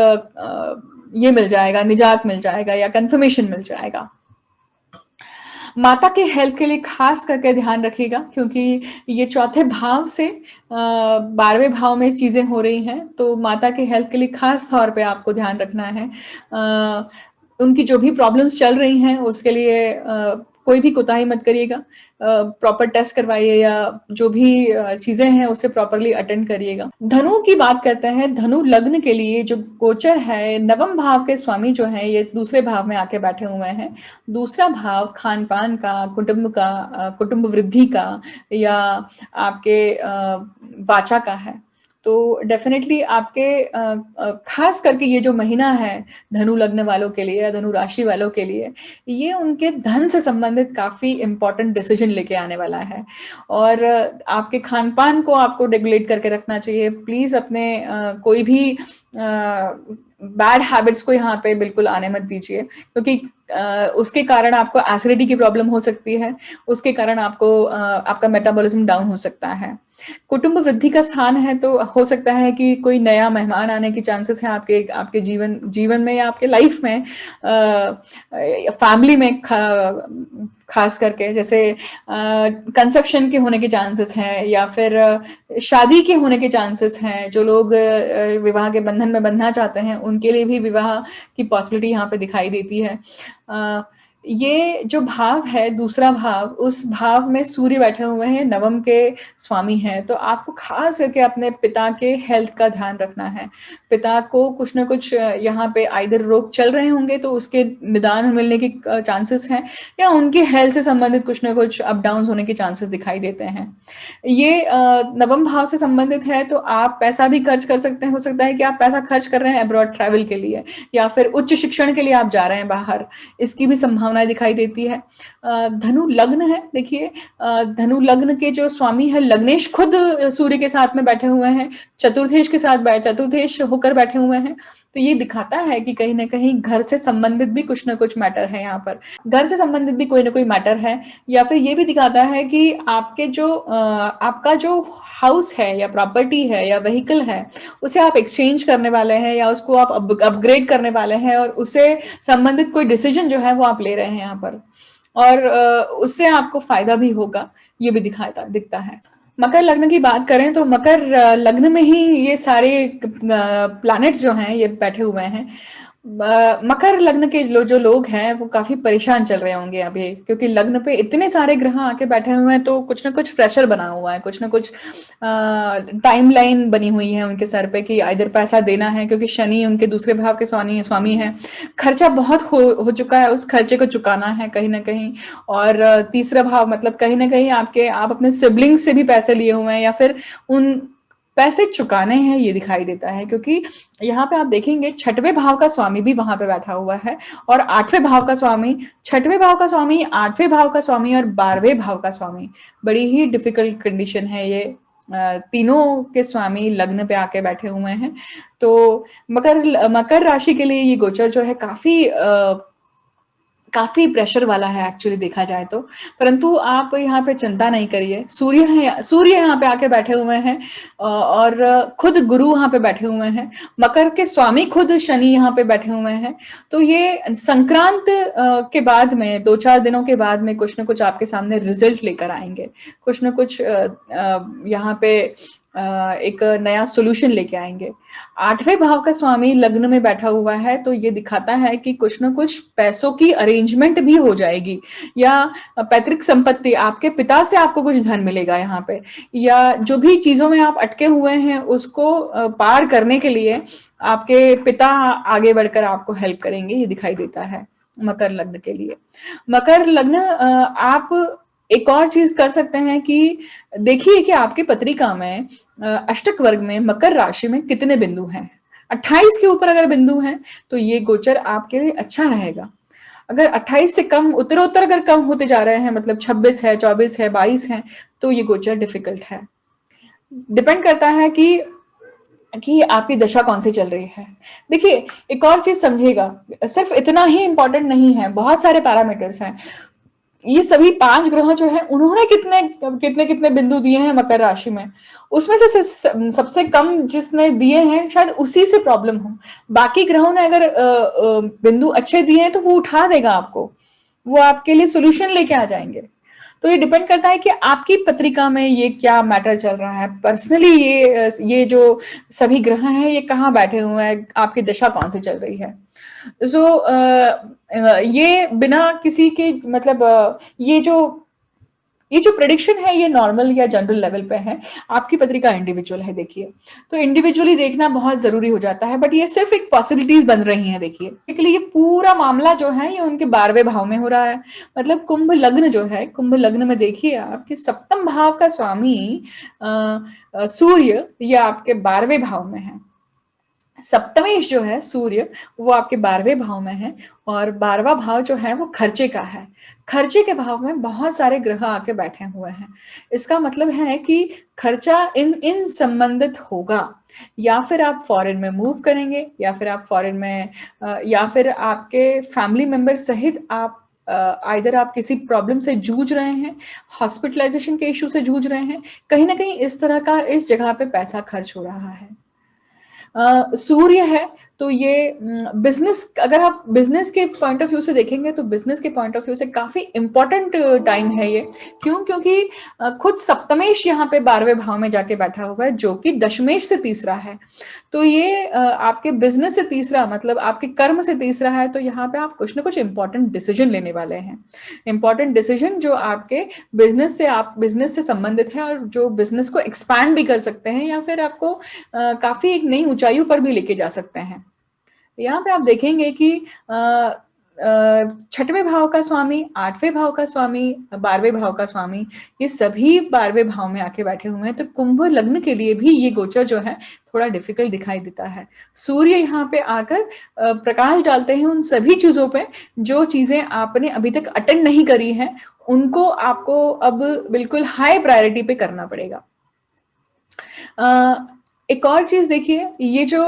ये मिल जाएगा, निजात मिल जाएगा या कन्फर्मेशन मिल जाएगा। माता के हेल्थ के लिए खास करके ध्यान रखिएगा, क्योंकि ये चौथे भाव से 12वें भाव में चीज़ें हो रही हैं, तो माता के हेल्थ के लिए खास तौर पे आपको ध्यान रखना है। उनकी जो भी प्रॉब्लम्स चल रही हैं उसके लिए कोई भी कोताही मत करिएगा। प्रॉपर टेस्ट करवाइए या जो भी चीज़ें हैं उसे प्रॉपरली अटेंड करिएगा। धनु की बात करते हैं। धनु लग्न के लिए जो गोचर है, नवम भाव के स्वामी जो हैं ये दूसरे भाव में आके बैठे हुए हैं। दूसरा भाव खान-पान का, कुटुंब का, कुटुंब वृद्धि का या आपके वाचा का है। तो डेफ़िनेटली आपके ख़ास करके ये जो महीना है धनु लग्न वालों के लिए या धनु राशि वालों के लिए, ये उनके धन से संबंधित काफ़ी इम्पोर्टेंट डिसीजन लेके आने वाला है। और आपके खान-पान को आपको रेगुलेट करके रखना चाहिए। प्लीज़ अपने कोई भी बैड हैबिट्स को यहाँ पे बिल्कुल आने मत दीजिए, क्योंकि उसके कारण आपको एसिडिटी की प्रॉब्लम हो सकती है, उसके कारण आपको आपका मेटाबॉलिज्म डाउन हो सकता है। कुटुंब वृद्धि का स्थान है, तो हो सकता है कि कोई नया मेहमान आने की चांसेस हैं आपके आपके जीवन में या आपके लाइफ में, फैमिली में खास करके, जैसे कंसेप्शन के होने के चांसेस हैं या फिर शादी के होने के चांसेस हैं। जो लोग विवाह के बंधन में बंधना चाहते हैं उनके लिए भी विवाह की पॉसिबिलिटी यहाँ पे दिखाई देती है। ये जो भाव है, दूसरा भाव, उस भाव में सूर्य बैठे हुए हैं, नवम के स्वामी हैं, तो आपको खास करके अपने पिता के हेल्थ का ध्यान रखना है। पिता को कुछ ना कुछ यहाँ पे आइदर रोग चल रहे होंगे तो उसके निदान मिलने के चांसेस हैं, या उनकी हेल्थ से संबंधित कुछ ना कुछ अप डाउन होने के चांसेस दिखाई देते हैं। ये नवम भाव से संबंधित है, तो आप पैसा भी खर्च कर सकते हैं। हो सकता है कि आप पैसा खर्च कर रहे हैं अब्रॉड ट्रैवल के लिए या फिर उच्च शिक्षण के लिए आप जा रहे हैं बाहर, इसकी भी संभावनाएं दिखाई देती है। धनु लग्न है, देखिए धनु लग्न के जो स्वामी है लग्नेश खुद सूर्य के साथ में बैठे हुए हैं, चतुर्थेश के साथ चतुर्थेश होकर बैठे हुए हैं। तो ये दिखाता है कि कहीं ना कहीं घर से संबंधित भी कुछ ना कुछ मैटर है यहाँ पर, घर से संबंधित भी कोई ना कोई मैटर है। या फिर ये भी दिखाता है कि आपके जो आपका जो हाउस है या प्रॉपर्टी है या व्हीकल है, उसे आप एक्सचेंज करने वाले हैं या उसको आप अपग्रेड करने वाले हैं, और उससे संबंधित कोई डिसीजन जो है वो आप ले रहे हैं यहाँ पर, और उससे आपको फायदा भी होगा, ये भी दिखता है। मकर लग्न की बात करें तो मकर लग्न में ही ये सारे प्लैनेट्स जो हैं ये बैठे हुए हैं। मकर लग्न के जो लोग हैं वो काफी परेशान चल रहे होंगे अभी, क्योंकि लग्न पे इतने सारे ग्रह आके बैठे हुए हैं, तो कुछ ना कुछ प्रेशर बना हुआ है, कुछ ना कुछ टाइमलाइन बनी हुई है उनके सर पे कि इधर पैसा देना है, क्योंकि शनि उनके दूसरे भाव के स्वामी है। खर्चा बहुत हो चुका है, उस खर्चे को चुकाना है कहीं ना कहीं। और तीसरा भाव मतलब कहीं ना कहीं आप अपने सिबलिंग से भी पैसे लिए हुए हैं या फिर उन पैसे चुकाने हैं, ये दिखाई देता है। क्योंकि यहाँ पे आप देखेंगे 6वें भाव का स्वामी भी वहां पे बैठा हुआ है, और 8वें भाव का स्वामी, 6वें भाव का स्वामी, 8वें भाव का स्वामी और 12वें भाव का स्वामी। बड़ी ही डिफिकल्ट कंडीशन है ये। तीनों के स्वामी लग्न पे आके बैठे हुए हैं। तो मकर राशि के लिए ये गोचर जो है काफी प्रेशर वाला है एक्चुअली देखा जाए तो, परंतु आप यहाँ पे चिंता नहीं करिए। सूर्य यहाँ पे आके बैठे हुए हैं, और खुद गुरु यहाँ पे बैठे हुए हैं। मकर के स्वामी खुद शनि यहाँ पे बैठे हुए हैं। तो ये संक्रांत के बाद में 2-4 दिनों के बाद में कुछ ना कुछ आपके सामने रिजल्ट लेकर आएंगे, कुछ ना कुछ यहाँ पे एक नया सोल्यूशन लेके आएंगे। 8वें भाव का स्वामी लग्न में बैठा हुआ है, तो ये दिखाता है कि कुछ ना कुछ पैसों की अरेंजमेंट भी हो जाएगी, या पैतृक संपत्ति, आपके पिता से आपको कुछ धन मिलेगा यहाँ पे, या जो भी चीजों में आप अटके हुए हैं उसको पार करने के लिए आपके पिता आगे बढ़कर आपको हेल्प करेंगे, ये दिखाई देता है। मकर लग्न के लिए। मकर लग्न आप एक और चीज कर सकते हैं कि देखिए कि आपकी पत्रिका में अष्टक वर्ग में मकर राशि में कितने बिंदु हैं। 28 के ऊपर अगर बिंदु हैं तो ये गोचर आपके लिए अच्छा रहेगा। अगर 28 से कम उत्तरोत्तर अगर कम होते जा रहे हैं, मतलब 26 है, 24 है, 22 है, तो ये गोचर डिफिकल्ट है। डिपेंड करता है कि आपकी दशा कौन सी चल रही है। देखिए, एक और चीज समझिएगा, सिर्फ इतना ही इंपॉर्टेंट नहीं है, बहुत सारे पैरामीटर्स हैं। ये सभी 5 ग्रह जो है, उन्होंने कितने कितने कितने बिंदु दिए हैं मकर राशि में, उसमें से सबसे कम जिसने दिए हैं शायद उसी से प्रॉब्लम हो। बाकी ग्रहों ने अगर बिंदु अच्छे दिए हैं तो वो उठा देगा आपको, वो आपके लिए सोल्यूशन लेके आ जाएंगे। तो ये डिपेंड करता है कि आपकी पत्रिका में ये क्या मैटर चल रहा है पर्सनली, ये जो सभी ग्रह हैं ये कहाँ बैठे हुए हैं, आपकी दशा कौन सी चल रही है। ये बिना किसी के मतलब ये जो प्रेडिक्शन है ये नॉर्मल या जनरल लेवल पे है, आपकी पत्रिका इंडिविजुअल है। देखिए, तो इंडिविजुअली देखना बहुत जरूरी हो जाता है, बट ये सिर्फ एक पॉसिबिलिटीज बन रही हैं। देखिए, इसलिए ये पूरा मामला जो है ये उनके 12वें भाव में हो रहा है। मतलब कुंभ लग्न जो है, कुंभ लग्न में देखिए आपके सप्तम भाव का स्वामी सूर्य ये आपके 12वें भाव में है। सप्तमेश जो है सूर्य वो आपके 12वें भाव में है, और 12वां भाव जो है वो खर्चे का है। खर्चे के भाव में बहुत सारे ग्रह आके बैठे हुए हैं। इसका मतलब है कि खर्चा इन इन संबंधित होगा। या फिर आप फॉरेन में मूव करेंगे, या फिर आप फॉरेन में या फिर आपके फैमिली मेंबर सहित आप आइदर आप किसी प्रॉब्लम से जूझ रहे हैं, हॉस्पिटलाइजेशन के इश्यू से जूझ रहे हैं, कहीं ना कहीं इस तरह का इस जगह पे पैसा खर्च हो रहा है। सूर्य है तो ये बिजनेस, अगर आप बिजनेस के पॉइंट ऑफ व्यू से देखेंगे तो बिजनेस के पॉइंट ऑफ व्यू से काफी इंपॉर्टेंट टाइम है ये। क्यों? क्योंकि खुद सप्तमेश यहाँ पे 12वें भाव में जाके बैठा हुआ है, जो कि दशमेश से तीसरा है। तो ये आपके बिजनेस से तीसरा, मतलब आपके कर्म से तीसरा है। तो यहाँ पे आप कुछ ना कुछ इंपॉर्टेंट डिसीजन लेने वाले हैं। इंपॉर्टेंट डिसीजन जो आपके बिजनेस से संबंधित है, और जो बिजनेस को एक्सपैंड भी कर सकते हैं, या फिर आपको काफी एक नई ऊंचाइयों पर भी लेके जा सकते हैं। यहाँ पे आप देखेंगे कि 6वें भाव का स्वामी, 8वें भाव का स्वामी, 12वें भाव का स्वामी, ये सभी 12वें भाव में आके बैठे हुए हैं। तो कुंभ लग्न के लिए भी ये गोचर जो है थोड़ा डिफिकल्ट दिखाई देता है। सूर्य यहाँ पे आकर प्रकाश डालते हैं उन सभी चीजों पे जो चीजें आपने अभी तक अटेंड नहीं करी हैं, उनको आपको अब बिल्कुल हाई प्रायोरिटी पे करना पड़ेगा। एक और चीज देखिए, ये जो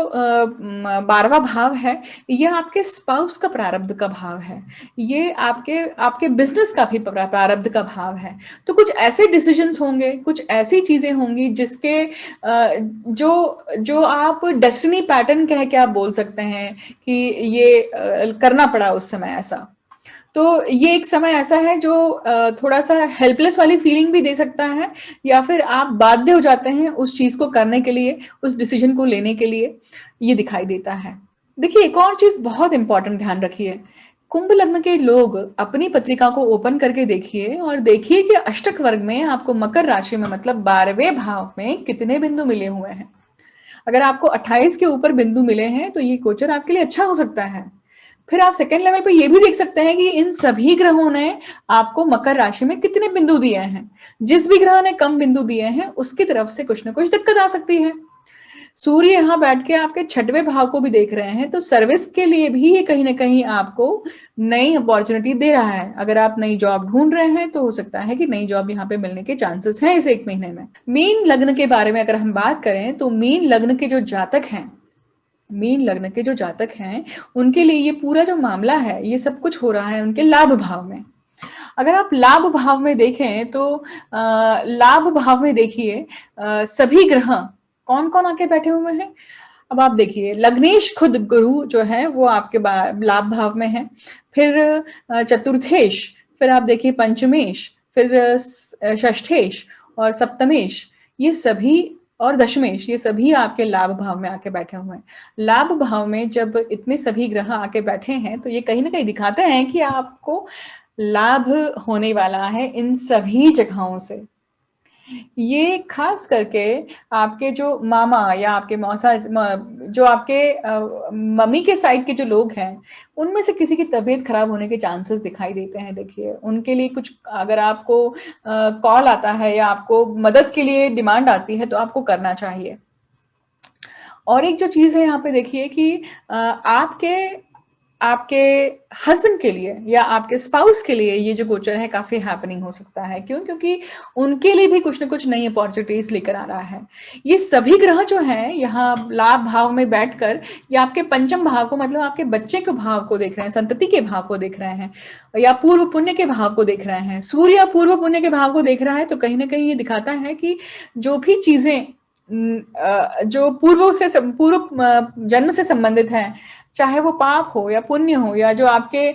12वां भाव है ये आपके स्पाउस का प्रारब्ध का भाव है। ये आपके आपके बिजनेस का भी प्रारब्ध का भाव है। तो कुछ ऐसे डिसीजंस होंगे, कुछ ऐसी चीजें होंगी जिसके जो जो आप डेस्टिनी पैटर्न कह के आप बोल सकते हैं कि ये करना पड़ा उस समय ऐसा। तो ये एक समय ऐसा है जो थोड़ा सा हेल्पलेस वाली फीलिंग भी दे सकता है, या फिर आप बाध्य हो जाते हैं उस चीज को करने के लिए, उस डिसीजन को लेने के लिए, ये दिखाई देता है। देखिए, एक और चीज बहुत इंपॉर्टेंट ध्यान रखिए, कुंभ लग्न के लोग अपनी पत्रिका को ओपन करके देखिए और देखिए कि अष्टक वर्ग में आपको मकर राशि में, मतलब 12वें भाव में कितने बिंदु मिले हुए हैं। अगर आपको 28 के ऊपर बिंदु मिले हैं तो ये गोचर आपके लिए अच्छा हो सकता है। फिर आप सेकेंड लेवल पे ये भी देख सकते हैं कि इन सभी ग्रहों ने आपको मकर राशि में कितने बिंदु दिए हैं। जिस भी ग्रह ने कम बिंदु दिए हैं उसकी तरफ से कुछ ना कुछ दिक्कत आ सकती है। सूर्य यहाँ बैठ के आपके 6वें भाव को भी देख रहे हैं, तो सर्विस के लिए भी ये कहीं ना कहीं आपको नई अपॉर्चुनिटी दे रहा है। अगर आप नई जॉब ढूंढ रहे हैं तो हो सकता है कि नई जॉब यहाँ पे मिलने के चांसेस हैं इस 1 महीने में। मीन लग्न के बारे में अगर हम बात करें तो मीन लग्न के जो जातक हैं, मीन लग्न के जो जातक हैं, उनके लिए ये पूरा जो मामला है ये सब कुछ हो रहा है उनके लाभ भाव में। अगर आप लाभ भाव में देखें तो लाभ भाव में देखिए सभी ग्रह कौन कौन आके बैठे हुए हैं। अब आप देखिए, लग्नेश खुद गुरु जो है वो आपके लाभ भाव में है। फिर चतुर्थेश, फिर आप देखिए पंचमेश, फिर षष्ठेश और सप्तमेश, ये सभी, और दशमेश, ये सभी आपके लाभ भाव में आके बैठे हुए हैं। लाभ भाव में जब इतने सभी ग्रह आके बैठे हैं तो ये कहीं ना कहीं दिखाते हैं कि आपको लाभ होने वाला है इन सभी जगहों से। ये खास करके आपके जो मामा या आपके मौसा जो आपके मम्मी के साइड के जो लोग हैं, उनमें से किसी की तबीयत खराब होने के चांसेस दिखाई देते हैं। देखिए, उनके लिए कुछ अगर आपको कॉल आता है या आपको मदद के लिए डिमांड आती है, तो आपको करना चाहिए। और एक जो चीज़ है यहाँ पे देखिए कि आपके आपके हस्बैंड के लिए या आपके स्पाउस के लिए ये जो गोचर है काफ़ी हैपनिंग हो सकता है। क्यों? क्योंकि उनके लिए भी कुछ न कुछ नई अपॉर्च्युनिटीज़ लेकर आ रहा है। ये सभी ग्रह जो हैं यहाँ लाभ भाव में बैठकर या आपके पंचम भाव को मतलब आपके बच्चे के भाव को देख रहे हैं, संतति के भाव को देख रहे हैं या पूर्व पुण्य के भाव को देख रहे हैं। सूर्य पूर्व पुण्य के भाव को देख रहा है तो कहीं न कहीं ये दिखाता है कि जो भी चीज़ें जो पूर्व जन्म से संबंधित हैं, चाहे वो पाप हो या पुण्य हो या जो आपके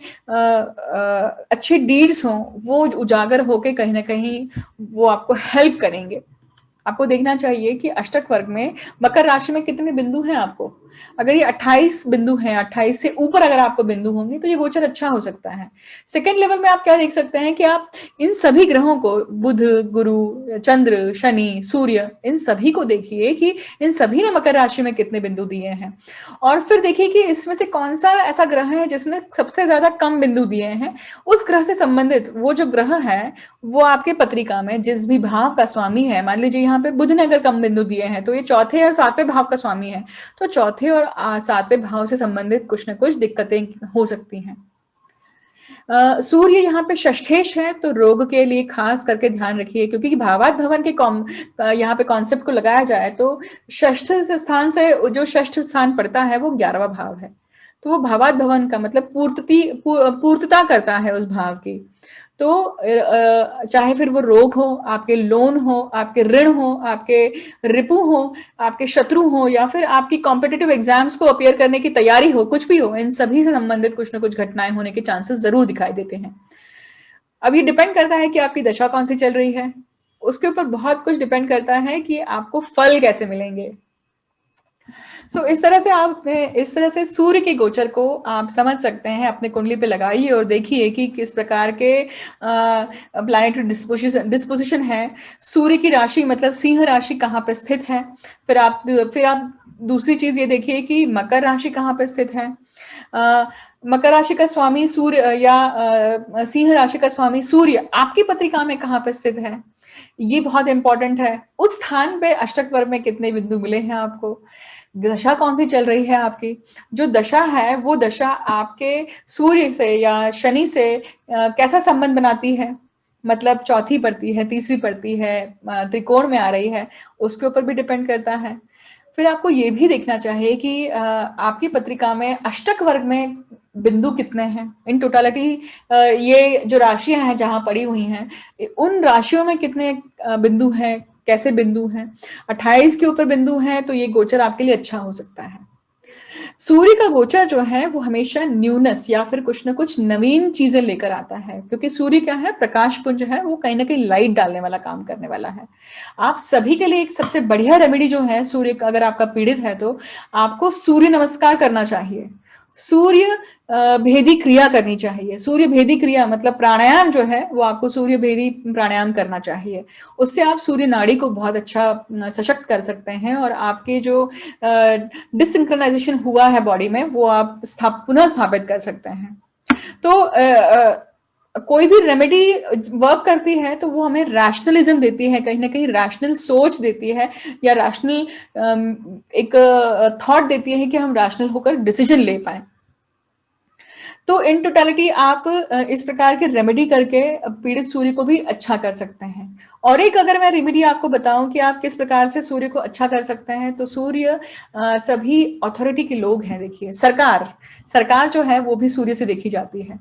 अच्छे डीड्स हों, वो उजागर होके कहीं न कहीं वो आपको हेल्प करेंगे। आपको देखना चाहिए कि अष्टक वर्ग में मकर राशि में कितने बिंदु हैं आपको। अगर ये 28 बिंदु हैं, 28 से ऊपर अगर आपको बिंदु होंगे तो ये गोचर अच्छा हो सकता है। सेकंड लेवल में आप क्या देख सकते हैं कि आप इन सभी ग्रहों को बुध, गुरु, चंद्र, शनि, सूर्य इन सभी को देखिए कि इन सभी ने मकर राशि में कितने बिंदु दिए हैं। और फिर देखिए कि इसमें से कौन-सा ऐसा ग्रह है जिसने सबसे ज़्यादा कम बिंदु दिए हैं। उस ग्रह से संबंधित वो जो ग्रह है, वो आपके पत्रिका में जिस भी भाव का स्वामी है, मान लीजिए यहाँ पे बुध ने अगर कम बिंदु दिए हैं, तो ये चौथे और सातवें भाव का स्वामी है। तो चौथे और सातवें भाव से संबंधित कुछ न कुछ दिक्कतें हो सकती हैं। सूर्य यहाँ पे षष्ठेश है तो रोग के लिए खास करके ध्यान रखिए क्योंकि भावात भवन के यहाँ पे कॉन्सेप्ट को लगाया जाए तो षष्ठ स्थान से जो षष्ठ स्थान पड़ता है वो 11वां भाव है। तो वो भावात भवन का मतलब पूर्तता करता है उस भाव की। तो चाहे फिर वो रोग हो, आपके लोन हो, आपके ऋण हो, आपके रिपु हो, आपके शत्रु हो या फिर आपकी कॉम्पिटिटिव एग्जाम्स को अपीयर करने की तैयारी हो, कुछ भी हो, इन सभी से संबंधित कुछ ना कुछ घटनाएं होने के चांसेस जरूर दिखाई देते हैं। अब ये डिपेंड करता है कि आपकी दशा कौन सी चल रही है, उसके ऊपर बहुत कुछ डिपेंड करता है कि आपको फल कैसे मिलेंगे। इस तरह से सूर्य के गोचर को आप समझ सकते हैं, अपने कुंडली पे लगाइए और देखिए कि किस प्रकार के प्लैनेटरी डिस्पोजिशन है। सूर्य की राशि मतलब सिंह राशि कहाँ पे स्थित है। फिर आप दूसरी चीज ये देखिए कि मकर राशि कहाँ पे स्थित है। मकर राशि का स्वामी सूर्य या सिंह राशि का स्वामी सूर्य आपकी पत्रिका में कहाँ पे स्थित है, ये बहुत इंपॉर्टेंट है। उस स्थान पे अष्टक वर्ग में कितने बिंदु मिले हैं आपको, दशा कौन सी चल रही है आपकी, जो दशा है वो दशा आपके सूर्य से या शनि से कैसा संबंध बनाती है, मतलब चौथी पड़ती है, तीसरी पड़ती है, त्रिकोण में आ रही है, उसके ऊपर भी डिपेंड करता है। फिर आपको ये भी देखना चाहिए कि आपकी पत्रिका में अष्टक वर्ग में बिंदु कितने हैं इन टोटालिटी। ये जो राशियां हैं जहां पड़ी हुई हैं, उन राशियों में कितने बिंदु हैं, कैसे बिंदु हैं। 28 के ऊपर बिंदु हैं तो ये गोचर आपके लिए अच्छा हो सकता है। सूर्य का गोचर जो है वो हमेशा न्यूनेस या फिर कुछ ना कुछ नवीन चीजें लेकर आता है, क्योंकि सूर्य क्या है, प्रकाश पुंज है, वो कहीं ना कहीं लाइट डालने वाला काम करने वाला है। आप सभी के लिए एक सबसे बढ़िया रेमेडी जो है, सूर्य का अगर आपका पीड़ित है तो आपको सूर्य नमस्कार करना चाहिए, सूर्य भेदी क्रिया करनी चाहिए। सूर्य भेदी क्रिया मतलब प्राणायाम जो है वो आपको सूर्य भेदी प्राणायाम करना चाहिए। उससे आप सूर्य नाड़ी को बहुत अच्छा सशक्त कर सकते हैं और आपके जो डिसिंक्रोनाइजेशन हुआ है बॉडी में वो आप पुनः स्थापित कर सकते हैं। तो कोई भी रेमेडी वर्क करती है तो वो हमें रैशनलिज्म देती है, कहीं ना कहीं रैशनल सोच देती है या रैशनल एक थॉट देती है कि हम रैशनल होकर डिसीजन ले पाए। तो इन टोटालिटी आप इस प्रकार के रेमेडी करके पीड़ित सूर्य को भी अच्छा कर सकते हैं। और एक अगर मैं रेमेडी आपको बताऊं कि आप किस प्रकार से सूर्य को अच्छा कर सकते हैं, तो सूर्य सभी अथॉरिटी के लोग हैं। देखिए सरकार जो है वो भी सूर्य से देखी जाती है।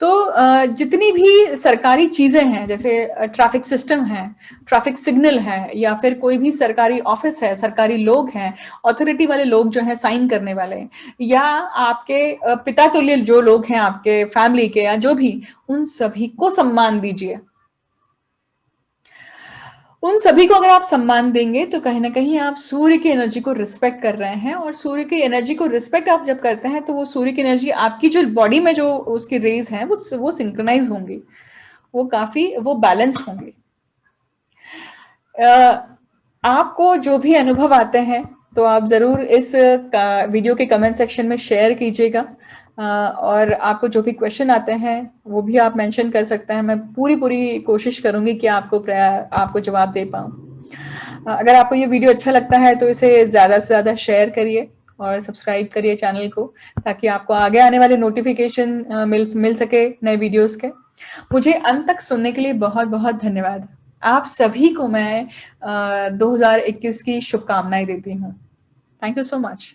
तो जितनी भी सरकारी चीजें हैं, जैसे ट्रैफिक सिस्टम है, ट्रैफिक सिग्नल है, या फिर कोई भी सरकारी ऑफिस है, सरकारी लोग हैं, अथॉरिटी वाले लोग जो हैं साइन करने वाले, या आपके पिता तुल्य जो लोग हैं आपके फैमिली के या जो भी, उन सभी को सम्मान दीजिए। उन सभी को अगर आप सम्मान देंगे तो कहीं ना कहीं आप सूर्य की एनर्जी को रिस्पेक्ट कर रहे हैं, और सूर्य की एनर्जी को रिस्पेक्ट आप जब करते हैं तो वो सूर्य की एनर्जी आपकी जो बॉडी में जो उसकी रेज हैं वो सिंक्रोनाइज होंगी, वो बैलेंस होंगे। आपको जो भी अनुभव आते हैं तो आप ज़रूर इस वीडियो के कमेंट सेक्शन में शेयर कीजिएगा, और आपको जो भी क्वेश्चन आते हैं वो भी आप मेंशन कर सकते हैं। मैं पूरी कोशिश करूंगी कि आपको जवाब दे पाऊँ। अगर आपको ये वीडियो अच्छा लगता है तो इसे ज़्यादा से ज़्यादा शेयर करिए और सब्सक्राइब करिए चैनल को, ताकि आपको आगे आने वाले नोटिफिकेशन मिल सके नए वीडियोस के। मुझे अंत तक सुनने के लिए बहुत धन्यवाद। आप सभी को मैं 2021 की शुभकामनाएं देती हूँ। Thank you so much.